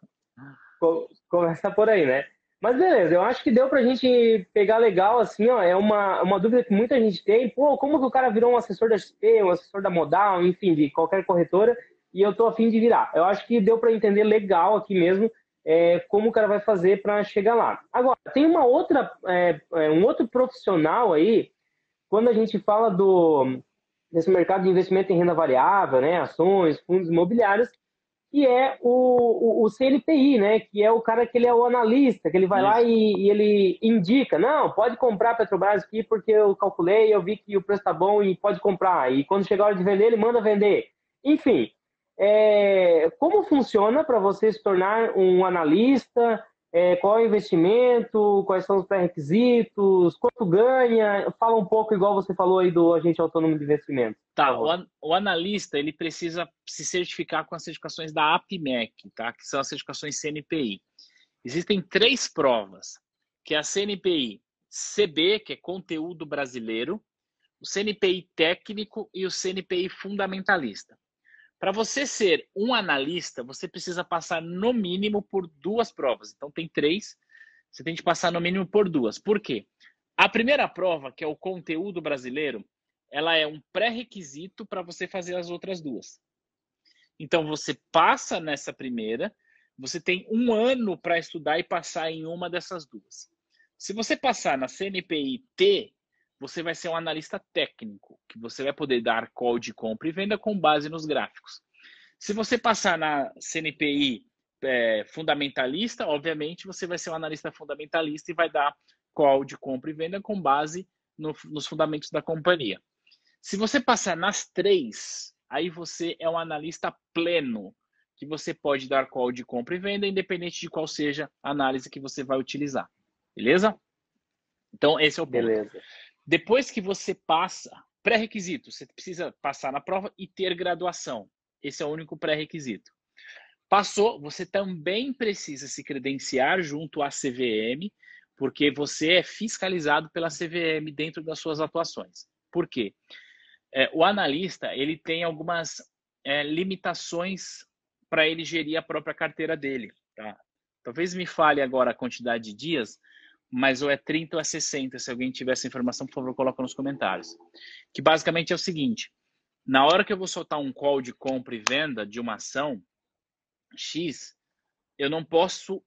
S3: Então, começa por aí, né? Mas beleza, eu acho que deu pra gente pegar legal, assim, ó, é uma dúvida que muita gente tem, pô, como que o cara virou um assessor da XP, um assessor da Modal, enfim, de qualquer corretora, e eu tô a fim de virar. Eu acho que deu para entender legal aqui mesmo como o cara vai fazer para chegar lá. Agora, tem um outro profissional aí, quando a gente fala desse mercado de investimento em renda variável, né, ações, fundos imobiliários, que é o CNPI, né? Que é o cara que ele é o analista, que ele vai lá e ele indica, não, pode comprar Petrobras aqui porque eu calculei, eu vi que o preço tá bom e pode comprar. E quando chegar a hora de vender, ele manda vender. Enfim, como funciona para você se tornar um analista? Qual é o investimento? Quais são os pré-requisitos? Quanto ganha? Fala um pouco, igual você falou aí do agente autônomo de investimento.
S2: Tá, o analista ele precisa se certificar com as certificações da APMEC, tá? Que são as certificações CNPI. Existem 3 provas, que é a CNPI CB, que é conteúdo brasileiro, o CNPI técnico e o CNPI fundamentalista. Para você ser um analista, você precisa passar no mínimo por 2 provas. Então tem 3, você tem que passar no mínimo por 2. Por quê? A primeira prova, que é o conteúdo brasileiro, ela é um pré-requisito para você fazer as outras 2. Então, você passa nessa primeira, você tem 1 ano para estudar e passar em uma dessas 2. Se você passar na CNPI-T, você vai ser um analista técnico, que você vai poder dar call de compra e venda com base nos gráficos. Se você passar na CNPI fundamentalista, obviamente você vai ser um analista fundamentalista e vai dar call de compra e venda com base nos fundamentos da companhia. Se você passar nas 3, aí você é um analista pleno, que você pode dar call de compra e venda, independente de qual seja a análise que você vai utilizar. Beleza? Então, esse é o ponto.
S3: Beleza.
S2: Depois que você passa, pré-requisito, você precisa passar na prova e ter graduação. Esse é o único pré-requisito. Passou, você também precisa se credenciar junto à CVM, porque você é fiscalizado pela CVM dentro das suas atuações. Por quê? O analista, ele tem algumas limitações para ele gerir a própria carteira dele. Tá? Talvez me fale agora a quantidade de dias, mas ou é 30 ou é 60. Se alguém tiver essa informação, por favor, coloca nos comentários. Que basicamente é o seguinte, na hora que eu vou soltar um call de compra e venda de uma ação X, eu não posso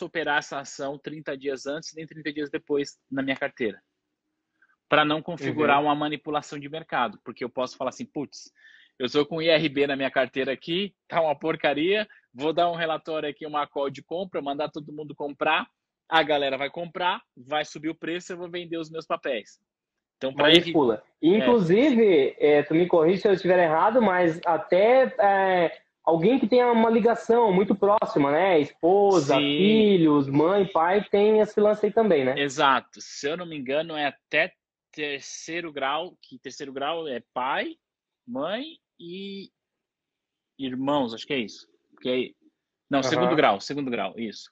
S2: operar essa ação 30 dias antes nem 30 dias depois na minha carteira, para não configurar uma manipulação de mercado, porque eu posso falar assim, putz, eu estou com IRB na minha carteira aqui, tá uma porcaria, vou dar um relatório aqui, uma call de compra, mandar todo mundo comprar, a galera vai comprar, vai subir o preço, eu vou vender os meus papéis. Então, para
S3: manipula. Inclusive, tu me corrige se eu estiver errado, mas até alguém que tenha uma ligação muito próxima, né? Esposa,
S2: Sim.
S3: filhos, mãe, pai, tem esse lance aí também, né?
S2: Exato. Se eu não me engano, é até terceiro grau, que terceiro grau é pai, mãe e irmãos, acho que é isso. Não, segundo grau, isso.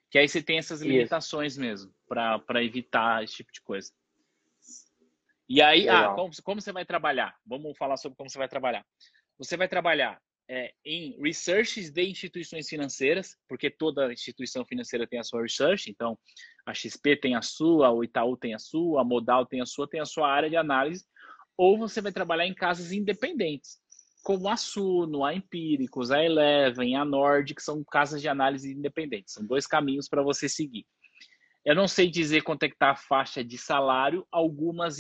S2: Que aí você tem essas limitações mesmo, para evitar esse tipo de coisa. E aí, como você vai trabalhar? Vamos falar sobre como você vai trabalhar. Você vai trabalhar em researches de instituições financeiras, porque toda instituição financeira tem a sua research, então a XP tem a sua, o Itaú tem a sua, a Modal tem a sua área de análise, ou você vai trabalhar em casas independentes, como a Suno, a Empíricos, a Eleven, a Nord, que são casas de análise independentes. São 2 caminhos para você seguir. Eu não sei dizer quanto é que está a faixa de salário. Algumas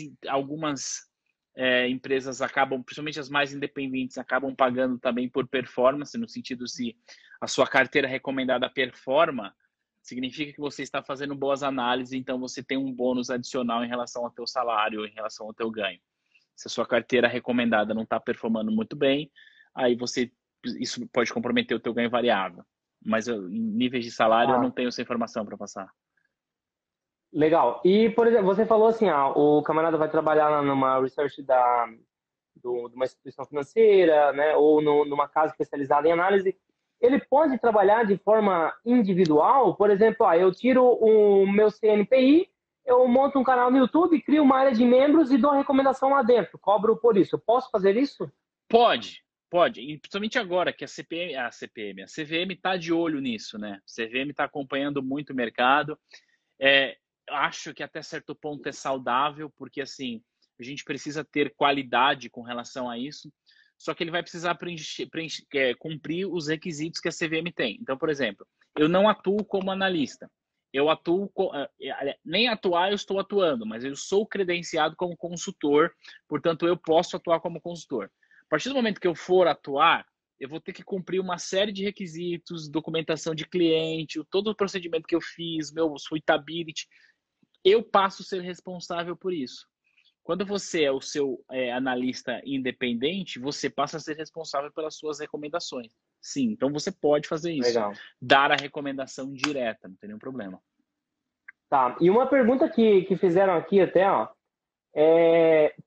S2: empresas acabam, principalmente as mais independentes, acabam pagando também por performance, no sentido se a sua carteira recomendada performa, significa que você está fazendo boas análises, então você tem um bônus adicional em relação ao teu salário, em relação ao teu ganho. Se a sua carteira recomendada não está performando muito bem, aí isso pode comprometer o teu ganho variável. Mas em níveis de salário eu não tenho essa informação para passar.
S3: Legal. E, por exemplo, você falou assim, o camarada vai trabalhar numa research de uma instituição financeira, né, ou numa casa especializada em análise. Ele pode trabalhar de forma individual? Por exemplo, eu tiro o meu CNPI, eu monto um canal no YouTube, crio uma área de membros e dou recomendação lá dentro. Cobro por isso. Eu posso fazer isso?
S2: Pode. E principalmente agora que a CVM está de olho nisso, né? A CVM está acompanhando muito o mercado. Acho que até certo ponto é saudável, porque assim, a gente precisa ter qualidade com relação a isso, só que ele vai precisar cumprir os requisitos que a CVM tem. Então, por exemplo, eu não atuo como analista, eu atuo, nem atuar eu estou atuando, mas eu sou credenciado como consultor, portanto eu posso atuar como consultor. A partir do momento que eu for atuar, eu vou ter que cumprir uma série de requisitos, documentação de cliente, todo o procedimento que eu fiz, meu suitability, eu passo a ser responsável por isso. Quando você é o seu analista independente, você passa a ser responsável pelas suas recomendações. Sim, então você pode fazer isso.
S3: Legal.
S2: Dar a recomendação direta, não tem nenhum problema.
S3: Tá, e uma pergunta que fizeram aqui até,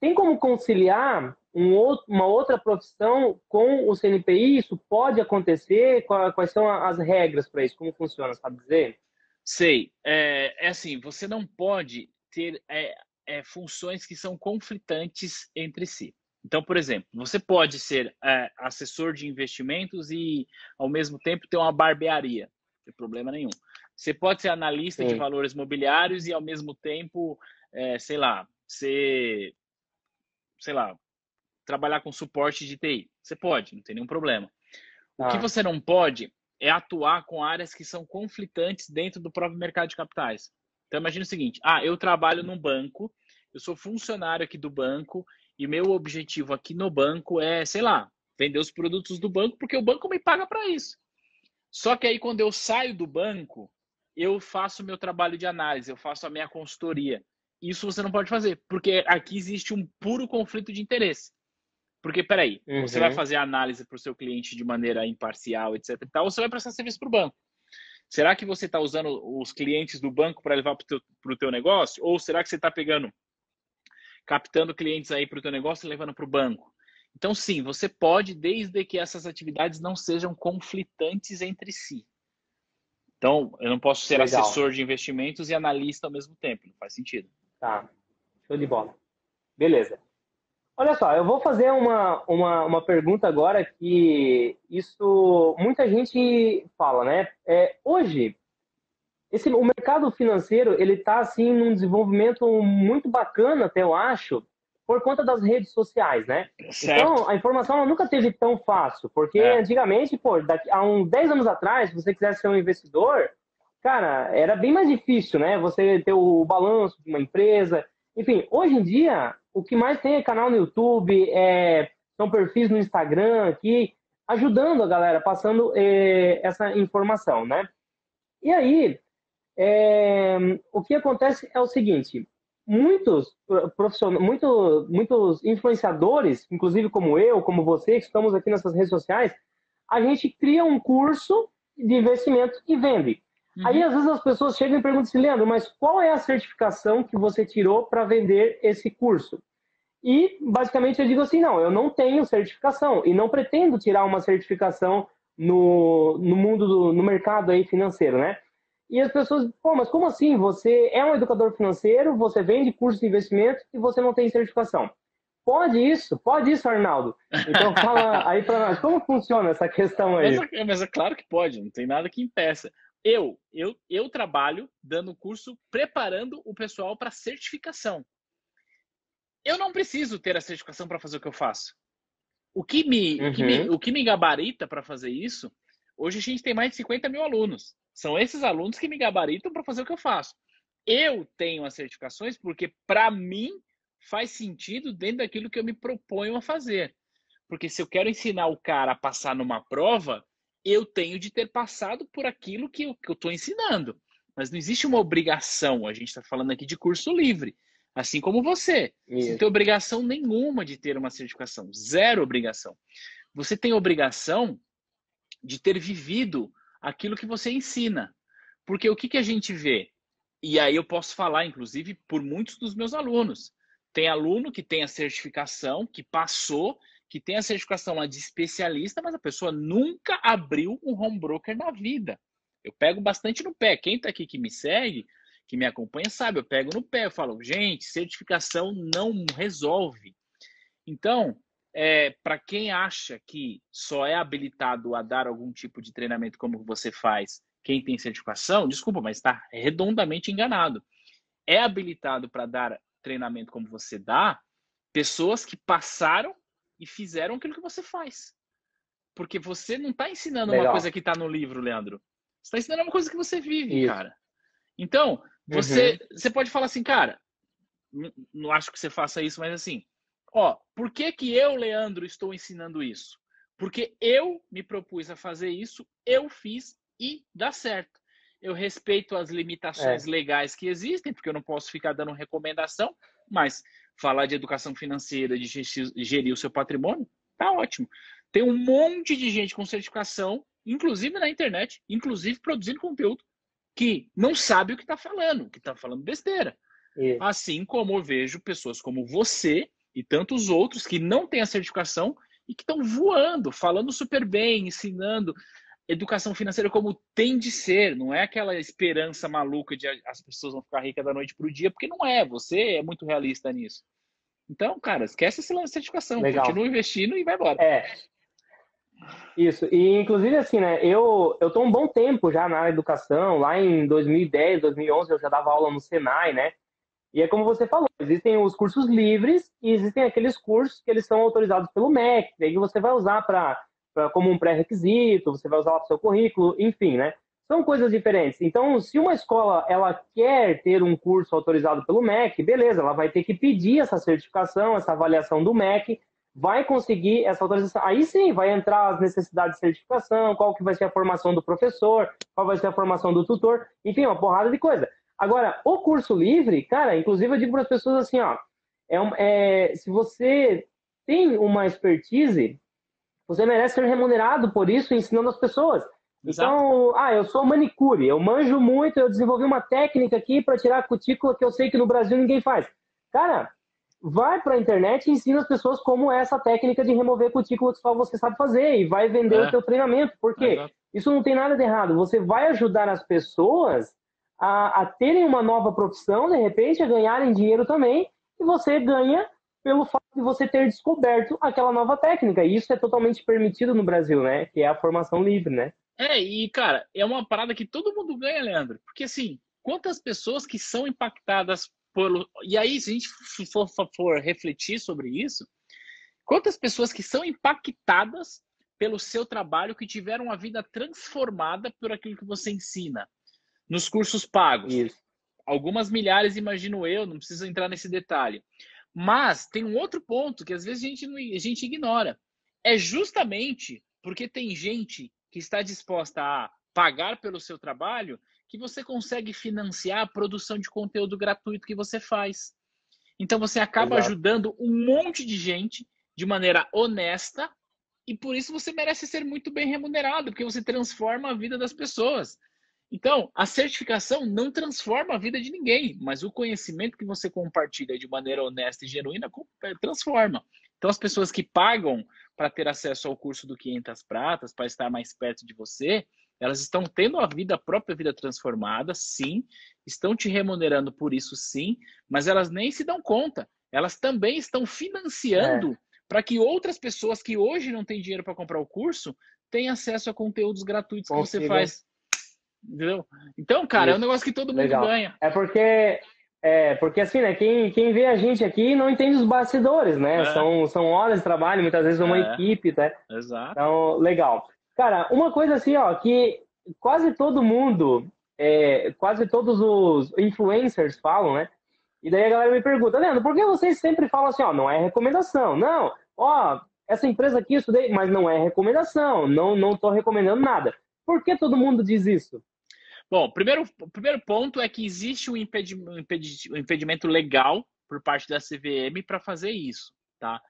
S3: tem como conciliar uma outra profissão com o CNPI? Isso pode acontecer? Quais são as regras para isso? Como funciona, sabe dizer?
S2: Sei. Assim, você não pode ter funções que são conflitantes entre si. Então, por exemplo, você pode ser assessor de investimentos e, ao mesmo tempo, ter uma barbearia. Não tem problema nenhum. Você pode ser analista de valores mobiliários e, ao mesmo tempo, trabalhar com suporte de TI. Você pode, não tem nenhum problema. O que você não pode é atuar com áreas que são conflitantes dentro do próprio mercado de capitais. Então, imagina o seguinte, eu trabalho num banco eu sou funcionário aqui do banco e meu objetivo aqui no banco é, sei lá, vender os produtos do banco porque o banco me paga para isso. Só que aí quando eu saio do banco, eu faço o meu trabalho de análise, eu faço a minha consultoria. Isso você não pode fazer, porque aqui existe um puro conflito de interesse. Porque, peraí, você vai fazer a análise para o seu cliente de maneira imparcial, etc. e tal, ou você vai prestar serviço para o banco? Será que você está usando os clientes do banco para levar para o teu negócio? Ou será que você está captando clientes aí para o teu negócio e levando para o banco? Então, sim, você pode, desde que essas atividades não sejam conflitantes entre si. Então, eu não posso ser assessor de investimentos e analista ao mesmo tempo. Não faz sentido.
S3: Tá, show de bola. Beleza. Olha só, eu vou fazer uma pergunta agora que isso muita gente fala, né? Hoje, o mercado financeiro, ele está assim, num desenvolvimento muito bacana, até eu acho, por conta das redes sociais, né?
S2: Certo.
S3: Então, a informação ela nunca teve tão fácil, porque antigamente, há uns 10 anos atrás, se você quisesse ser um investidor, cara, era bem mais difícil, né? Você ter o balanço de uma empresa. Enfim, hoje em dia, o que mais tem é canal no YouTube, são perfis no Instagram aqui, ajudando a galera, passando essa informação, né? E aí, o que acontece é o seguinte, muitos influenciadores, inclusive como eu, como você, que estamos aqui nessas redes sociais, a gente cria um curso de investimento e vende. Aí, às vezes, as pessoas chegam e perguntam assim, Leandro, mas qual é a certificação que você tirou para vender esse curso? E, basicamente, eu digo assim, não, eu não tenho certificação e não pretendo tirar uma certificação no no mercado aí financeiro, né? E as pessoas, pô, mas como assim? Você é um educador financeiro, você vende curso de investimento e você não tem certificação. Pode isso, Arnaldo. Então, fala aí para nós, como funciona essa questão aí?
S2: Mas é claro que pode, não tem nada que impeça. Eu trabalho dando curso preparando o pessoal para certificação. Eu não preciso ter a certificação para fazer o que eu faço. O que me gabarita para fazer isso, hoje a gente tem mais de 50 mil alunos. São esses alunos que me gabaritam para fazer o que eu faço. Eu tenho as certificações porque, para mim, faz sentido dentro daquilo que eu me proponho a fazer. Porque se eu quero ensinar o cara a passar numa prova, eu tenho de ter passado por aquilo que eu estou ensinando. Mas não existe uma obrigação. A gente está falando aqui de curso livre. Assim como você. Você não tem obrigação nenhuma de ter uma certificação. Zero obrigação. Você tem obrigação de ter vivido aquilo que você ensina. Porque o que a gente vê? E aí eu posso falar, inclusive, por muitos dos meus alunos. Tem aluno que tem a certificação, que passou, que tem a certificação lá de especialista, mas a pessoa nunca abriu um home broker na vida. Eu pego bastante no pé. Quem está aqui que me segue, que me acompanha, sabe, eu pego no pé, eu falo, gente, certificação não resolve. Então, para quem acha que só é habilitado a dar algum tipo de treinamento como você faz, quem tem certificação, desculpa, mas está redondamente enganado. É habilitado para dar treinamento como você dá, pessoas que passaram e fizeram aquilo que você faz. Porque você não está ensinando uma coisa que está no livro, Leandro. Você está ensinando uma coisa que você vive, cara. Então, você pode falar assim, cara, não acho que você faça isso, mas assim, por que eu, Leandro, estou ensinando isso? Porque eu me propus a fazer isso, eu fiz e dá certo. Eu respeito as limitações legais que existem, porque eu não posso ficar dando recomendação, mas falar de educação financeira, de gerir o seu patrimônio, tá ótimo. Tem um monte de gente com certificação, inclusive na internet, inclusive produzindo conteúdo, que não sabe o que está falando, que está falando besteira. Assim como eu vejo pessoas como você e tantos outros que não têm a certificação e que estão voando, falando super bem, ensinando educação financeira como tem de ser. Não é aquela esperança maluca de as pessoas vão ficar ricas da noite para o dia, porque não é. Você é muito realista nisso. Então, cara, esquece esse lance de certificação. Legal. Continua investindo e vai embora.
S3: Isso. E, inclusive, assim, né, eu tô um bom tempo já na educação. Lá em 2010, 2011, eu já dava aula no Senai, né? E é como você falou, existem os cursos livres e existem aqueles cursos que eles são autorizados pelo MEC, que você vai usar como um pré-requisito, você vai usar lá para o seu currículo, enfim, né? São coisas diferentes. Então, se uma escola ela quer ter um curso autorizado pelo MEC, beleza, ela vai ter que pedir essa certificação, essa avaliação do MEC, vai conseguir essa autorização. Aí sim, vai entrar as necessidades de certificação, qual que vai ser a formação do professor, qual vai ser a formação do tutor, enfim, uma porrada de coisa. Agora, o curso livre, cara, inclusive eu digo para as pessoas assim, ó, se você tem uma expertise, você merece ser remunerado por isso, ensinando as pessoas.
S2: Exato.
S3: Então, eu sou manicure, eu manjo muito, eu desenvolvi uma técnica aqui para tirar a cutícula que eu sei que no Brasil ninguém faz. Cara, vai para a internet e ensina as pessoas como é essa técnica de remover cutícula que só você sabe fazer e vai vender o teu treinamento. Por quê? Isso não tem nada de errado. Você vai ajudar as pessoas a terem uma nova profissão, de repente, a ganharem dinheiro também, e você ganha pelo fato de você ter descoberto aquela nova técnica. E isso é totalmente permitido no Brasil, né? Que é a formação livre, né?
S2: E, cara, é uma parada que todo mundo ganha, Leandro. Porque, assim, quantas pessoas que são impactadas pelo... E aí, se a gente for refletir sobre isso, quantas pessoas que são impactadas pelo seu trabalho, que tiveram a vida transformada por aquilo que você ensina nos cursos pagos?
S3: Isso.
S2: Algumas milhares, imagino eu, não preciso entrar nesse detalhe. Mas tem um outro ponto que às vezes a gente ignora. É justamente porque tem gente que está disposta a pagar pelo seu trabalho que você consegue financiar a produção de conteúdo gratuito que você faz. Então você acaba ajudando um monte de gente de maneira honesta e por isso você merece ser muito bem remunerado, porque você transforma a vida das pessoas. Então, a certificação não transforma a vida de ninguém, mas o conhecimento que você compartilha de maneira honesta e genuína transforma. Então, as pessoas que pagam para ter acesso ao curso do 500 Pratas, para estar mais perto de você, elas estão tendo a própria vida transformada, sim, estão te remunerando por isso, sim, mas elas nem se dão conta. Elas também estão financiando para que outras pessoas que hoje não têm dinheiro para comprar o curso tenham acesso a conteúdos gratuitos que você faz. Entendeu? Então, cara, é um negócio que todo mundo ganha.
S3: Porque assim, né? Quem vê a gente aqui não entende os bastidores, né? São horas de trabalho, muitas vezes uma equipe, tá?
S2: Exato.
S3: Então, legal. Cara, uma coisa assim, ó, que quase todo mundo, quase todos os influencers falam, né? E daí a galera me pergunta, Leandro, por que vocês sempre falam assim, ó, não é recomendação? Não, ó, essa empresa aqui, isso daí, mas não é recomendação, não tô recomendando nada. Por que todo mundo diz isso?
S2: Bom, o primeiro ponto é que existe um impedimento legal por parte da CVM para fazer isso, tá?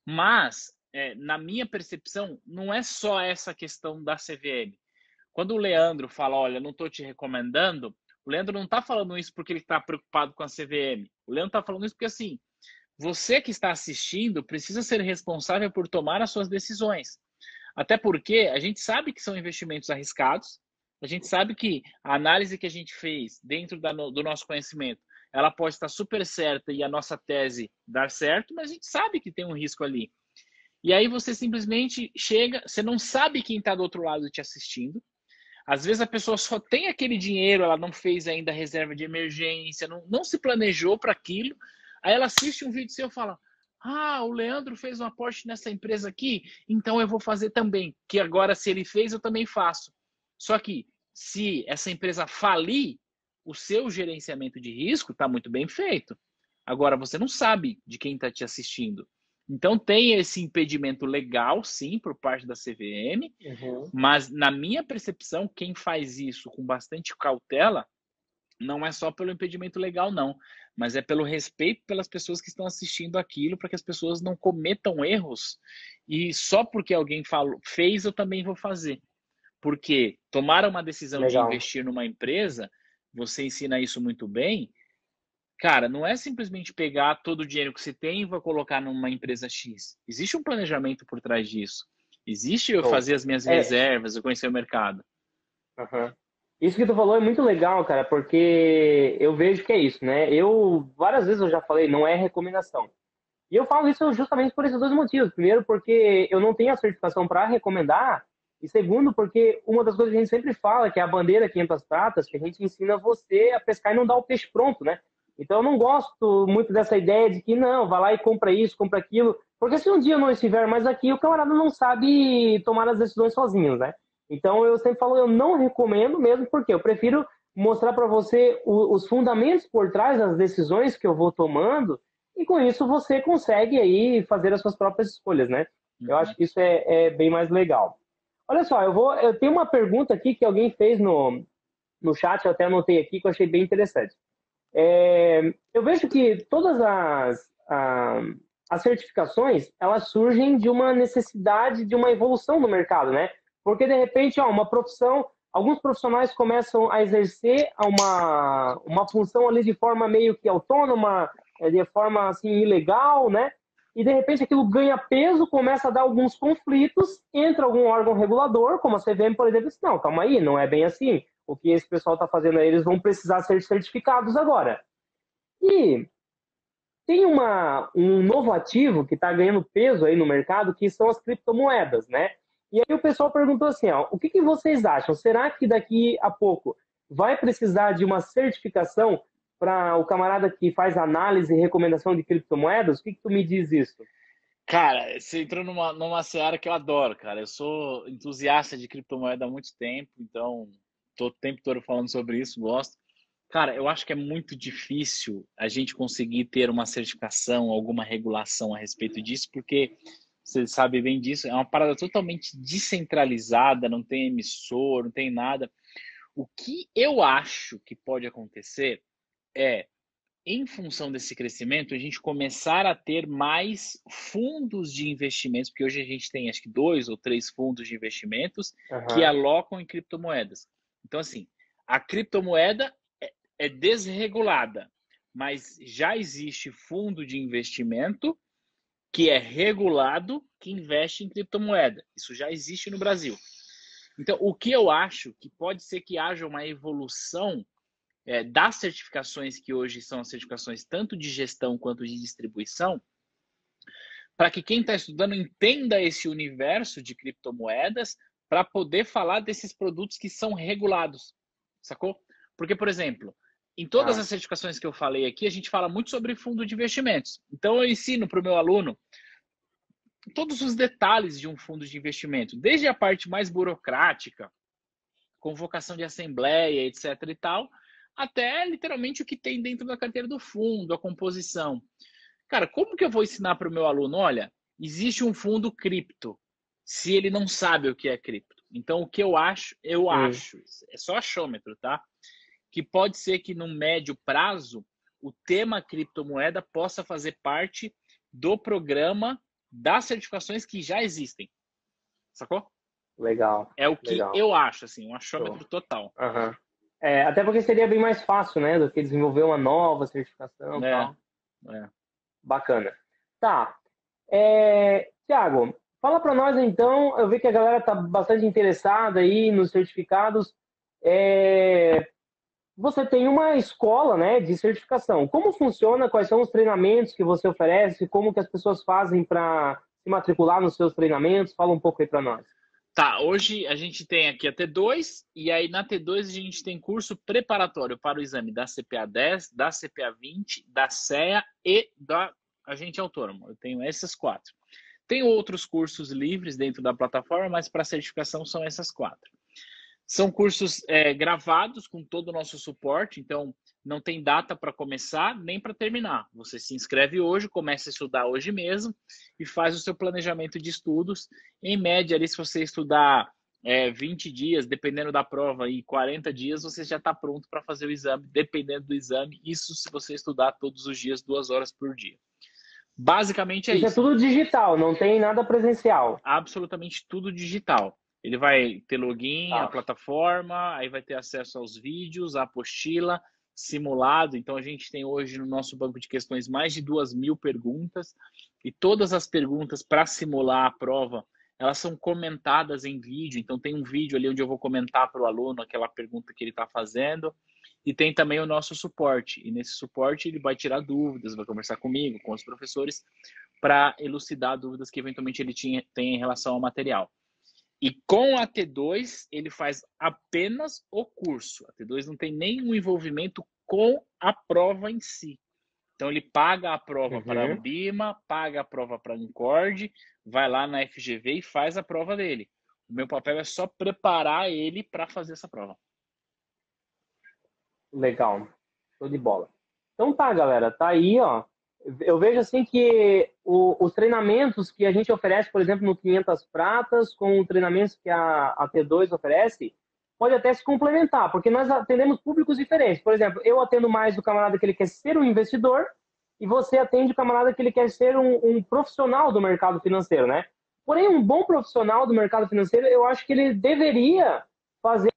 S2: Mas, na minha percepção, não é só essa questão da CVM. Quando o Leandro fala, olha, não estou te recomendando, o Leandro não está falando isso porque ele está preocupado com a CVM. O Leandro está falando isso porque, assim, você que está assistindo precisa ser responsável por tomar as suas decisões. Até porque a gente sabe que são investimentos arriscados, a gente sabe que a análise que a gente fez dentro do nosso conhecimento, ela pode estar super certa e a nossa tese dar certo, mas a gente sabe que tem um risco ali. E aí você simplesmente chega, você não sabe quem está do outro lado te assistindo. Às vezes a pessoa só tem aquele dinheiro, ela não fez ainda a reserva de emergência, não se planejou para aquilo. Aí ela assiste um vídeo seu e fala, o Leandro fez um aporte nessa empresa aqui, então eu vou fazer também. Que agora, se ele fez, eu também faço. Só que, se essa empresa falir, o seu gerenciamento de risco está muito bem feito. Agora, você não sabe de quem está te assistindo. Então, tem esse impedimento legal, sim, por parte da CVM, mas, na minha percepção, quem faz isso com bastante cautela não é só pelo impedimento legal, não, mas é pelo respeito pelas pessoas que estão assistindo aquilo, para que as pessoas não cometam erros e só porque alguém fez, eu também vou fazer. Porque tomar uma decisão de investir numa empresa, você ensina isso muito bem, cara, não é simplesmente pegar todo o dinheiro que você tem e vai colocar numa empresa X. Existe um planejamento por trás disso. Existe eu fazer as minhas reservas, eu conhecer o mercado.
S3: Isso que tu falou é muito legal, cara, porque eu vejo que é isso, né? Várias vezes eu já falei, não é recomendação. E eu falo isso justamente por esses dois motivos. Primeiro, porque eu não tenho a certificação para recomendar. E segundo, porque uma das coisas que a gente sempre fala, que é a bandeira 500 pratas, que a gente ensina você a pescar e não dar o peixe pronto, né? Então eu não gosto muito dessa ideia de que não, vai lá e compra isso, compra aquilo. Porque se um dia eu não estiver mais aqui, o camarada não sabe tomar as decisões sozinho, né? Então, eu sempre falo, eu não recomendo mesmo, porque eu prefiro mostrar para você os fundamentos por trás das decisões que eu vou tomando, e com isso você consegue aí fazer as suas próprias escolhas, né? Eu acho que isso é bem mais legal. Olha só, eu tenho uma pergunta aqui que alguém fez no chat, eu até anotei aqui, que eu achei bem interessante. Eu vejo que todas as certificações, elas surgem de uma necessidade de uma evolução no mercado, né? Porque, de repente, uma profissão, alguns profissionais começam a exercer uma função ali de forma meio que autônoma, de forma, assim, ilegal, né? E, de repente, aquilo ganha peso, começa a dar alguns conflitos, entra algum órgão regulador, como a CVM, por exemplo, diz, não, calma aí, não é bem assim. O que esse pessoal está fazendo aí, eles vão precisar ser certificados agora. E tem um novo ativo que está ganhando peso aí no mercado, que são as criptomoedas, né? E aí o pessoal perguntou assim, o que vocês acham? Será que daqui a pouco vai precisar de uma certificação para o camarada que faz análise e recomendação de criptomoedas? O que tu me diz isso?
S2: Cara, você entrou numa seara que eu adoro, cara. Eu sou entusiasta de criptomoeda há muito tempo, então tô o tempo todo falando sobre isso, gosto. Cara, eu acho que é muito difícil a gente conseguir ter uma certificação, alguma regulação a respeito disso, porque você sabe bem disso, é uma parada totalmente descentralizada, não tem emissor, não tem nada. O que eu acho que pode acontecer é, em função desse crescimento, a gente começar a ter mais fundos de investimentos, porque hoje a gente tem acho que 2 ou 3 fundos de investimentos que alocam em criptomoedas. Então, assim, a criptomoeda é desregulada, mas já existe fundo de investimento que é regulado, que investe em criptomoeda. Isso já existe no Brasil. Então, o que eu acho que pode ser que haja uma evolução das certificações que hoje são as certificações tanto de gestão quanto de distribuição, para que quem está estudando entenda esse universo de criptomoedas para poder falar desses produtos que são regulados, sacou? Porque, por exemplo, em todas as certificações que eu falei aqui, a gente fala muito sobre fundo de investimentos. Então, eu ensino para o meu aluno todos os detalhes de um fundo de investimento, desde a parte mais burocrática, convocação de assembleia, etc. e tal, até literalmente o que tem dentro da carteira do fundo, a composição. Cara, como que eu vou ensinar para o meu aluno? Olha, existe um fundo cripto, se ele não sabe o que é cripto. Então, o que eu acho, é só achômetro, tá? Que pode ser que no médio prazo o tema criptomoeda possa fazer parte do programa das certificações que já existem. Sacou?
S3: Legal.
S2: É o que eu acho, assim, um achômetro total.
S3: Até porque seria bem mais fácil, né, do que desenvolver uma nova certificação e tal. Bacana. Tá. Thiago, fala para nós então, eu vi que a galera está bastante interessada aí nos certificados. Você tem uma escola, né, de certificação. Como funciona? Quais são os treinamentos que você oferece? Como que as pessoas fazem para se matricular nos seus treinamentos? Fala um pouco aí para nós.
S2: Tá, hoje a gente tem aqui a T2, e aí na T2 a gente tem curso preparatório para o exame da CPA 10, da CPA 20, da CEA e da agente autônomo. Eu tenho essas 4. Tem outros cursos livres dentro da plataforma, mas para certificação são essas 4. São cursos gravados com todo o nosso suporte, então não tem data para começar nem para terminar. Você se inscreve hoje, começa a estudar hoje mesmo e faz o seu planejamento de estudos. Em média, ali, se você estudar 20 dias, dependendo da prova, e 40 dias, você já está pronto para fazer o exame, dependendo do exame. Isso se você estudar todos os dias, 2 horas por dia. Basicamente é isso.
S3: Isso é tudo digital, não tem nada presencial.
S2: Absolutamente tudo digital. Ele vai ter login, a plataforma, aí vai ter acesso aos vídeos, a apostila, simulado. Então, a gente tem hoje no nosso banco de questões mais de 2.000 perguntas, e todas as perguntas para simular a prova, elas são comentadas em vídeo. Então, tem um vídeo ali onde eu vou comentar para o aluno aquela pergunta que ele está fazendo, e tem também o nosso suporte. E nesse suporte ele vai tirar dúvidas, vai conversar comigo, com os professores, para elucidar dúvidas que eventualmente ele tem em relação ao material. E com a T2, ele faz apenas o curso. A T2 não tem nenhum envolvimento com a prova em si. Então, ele paga a prova para a Ambima, paga a prova para a Ancord, vai lá na FGV e faz a prova dele. O meu papel é só preparar ele para fazer essa prova.
S3: Legal. Show de bola. Então tá, galera. Tá aí, ó. Eu vejo assim que os treinamentos que a gente oferece, por exemplo, no 500 Pratas, com os treinamentos que a T2 oferece, pode até se complementar, porque nós atendemos públicos diferentes. Por exemplo, eu atendo mais o camarada que ele quer ser um investidor e você atende o camarada que ele quer ser um profissional do mercado financeiro, né? Porém, um bom profissional do mercado financeiro, eu acho que ele deveria fazer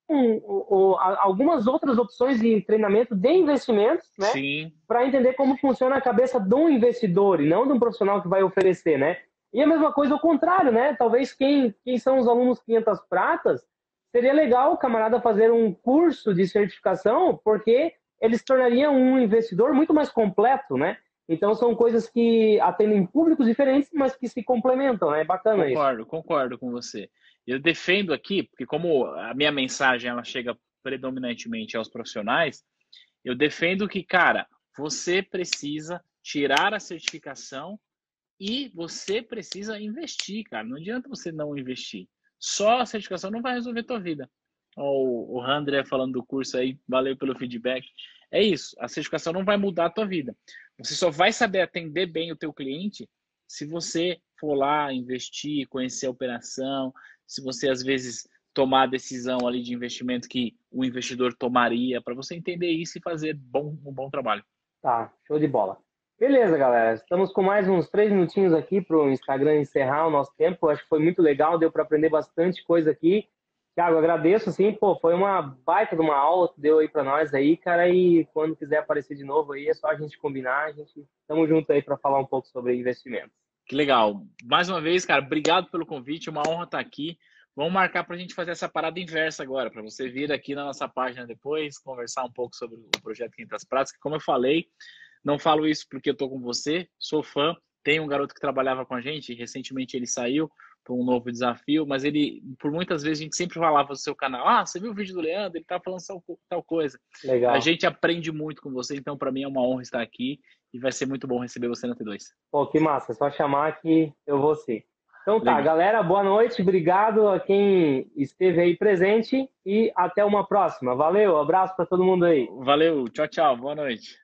S3: algumas outras opções de treinamento de investimentos, né?
S2: Sim.
S3: Para entender como funciona a cabeça de um investidor e não de um profissional que vai oferecer, né? E a mesma coisa ao contrário, né? Talvez quem são os alunos 500 Pratas, seria legal o camarada fazer um curso de certificação, porque ele se tornaria um investidor muito mais completo, né? Então são coisas que atendem públicos diferentes, mas que se complementam, né? É bacana isso.
S2: Concordo com você. Eu defendo aqui, porque como a minha mensagem ela chega predominantemente aos profissionais, eu defendo que, cara, você precisa tirar a certificação e você precisa investir, cara. Não adianta você não investir. Só a certificação não vai resolver a tua vida. O André falando do curso aí, valeu pelo feedback. É isso, a certificação não vai mudar a tua vida. Você só vai saber atender bem o teu cliente se você for lá investir, conhecer a operação, se você às vezes tomar a decisão ali de investimento que o investidor tomaria, para você entender isso e fazer um bom trabalho.
S3: Tá, show de bola. Beleza, galera. Estamos com mais uns 3 minutinhos aqui para o Instagram encerrar o nosso tempo. Acho que foi muito legal, deu para aprender bastante coisa aqui. Thiago, agradeço, assim, pô, foi uma baita de uma aula que deu aí para nós aí, cara, e quando quiser aparecer de novo aí, é só a gente combinar, a gente estamos juntos aí para falar um pouco sobre investimentos.
S2: Que legal. Mais uma vez, cara, obrigado pelo convite, uma honra estar aqui. Vamos marcar para a gente fazer essa parada inversa agora, para você vir aqui na nossa página depois, conversar um pouco sobre o projeto 500 Pratas, que como eu falei, não falo isso porque eu estou com você, sou fã, tem um garoto que trabalhava com a gente, recentemente ele saiu para um novo desafio, mas ele, por muitas vezes, a gente sempre falava do seu canal, você viu o vídeo do Leandro? Ele tá falando tal coisa.
S3: Legal.
S2: A gente aprende muito com você, então para mim é uma honra estar aqui e vai ser muito bom receber você na T2.
S3: Pô, que massa, é só chamar que eu vou sim. Então tá,
S2: Legal.
S3: galera, boa noite, obrigado a quem esteve aí presente e até uma próxima. Valeu, abraço para todo mundo aí.
S2: Valeu, tchau, boa noite.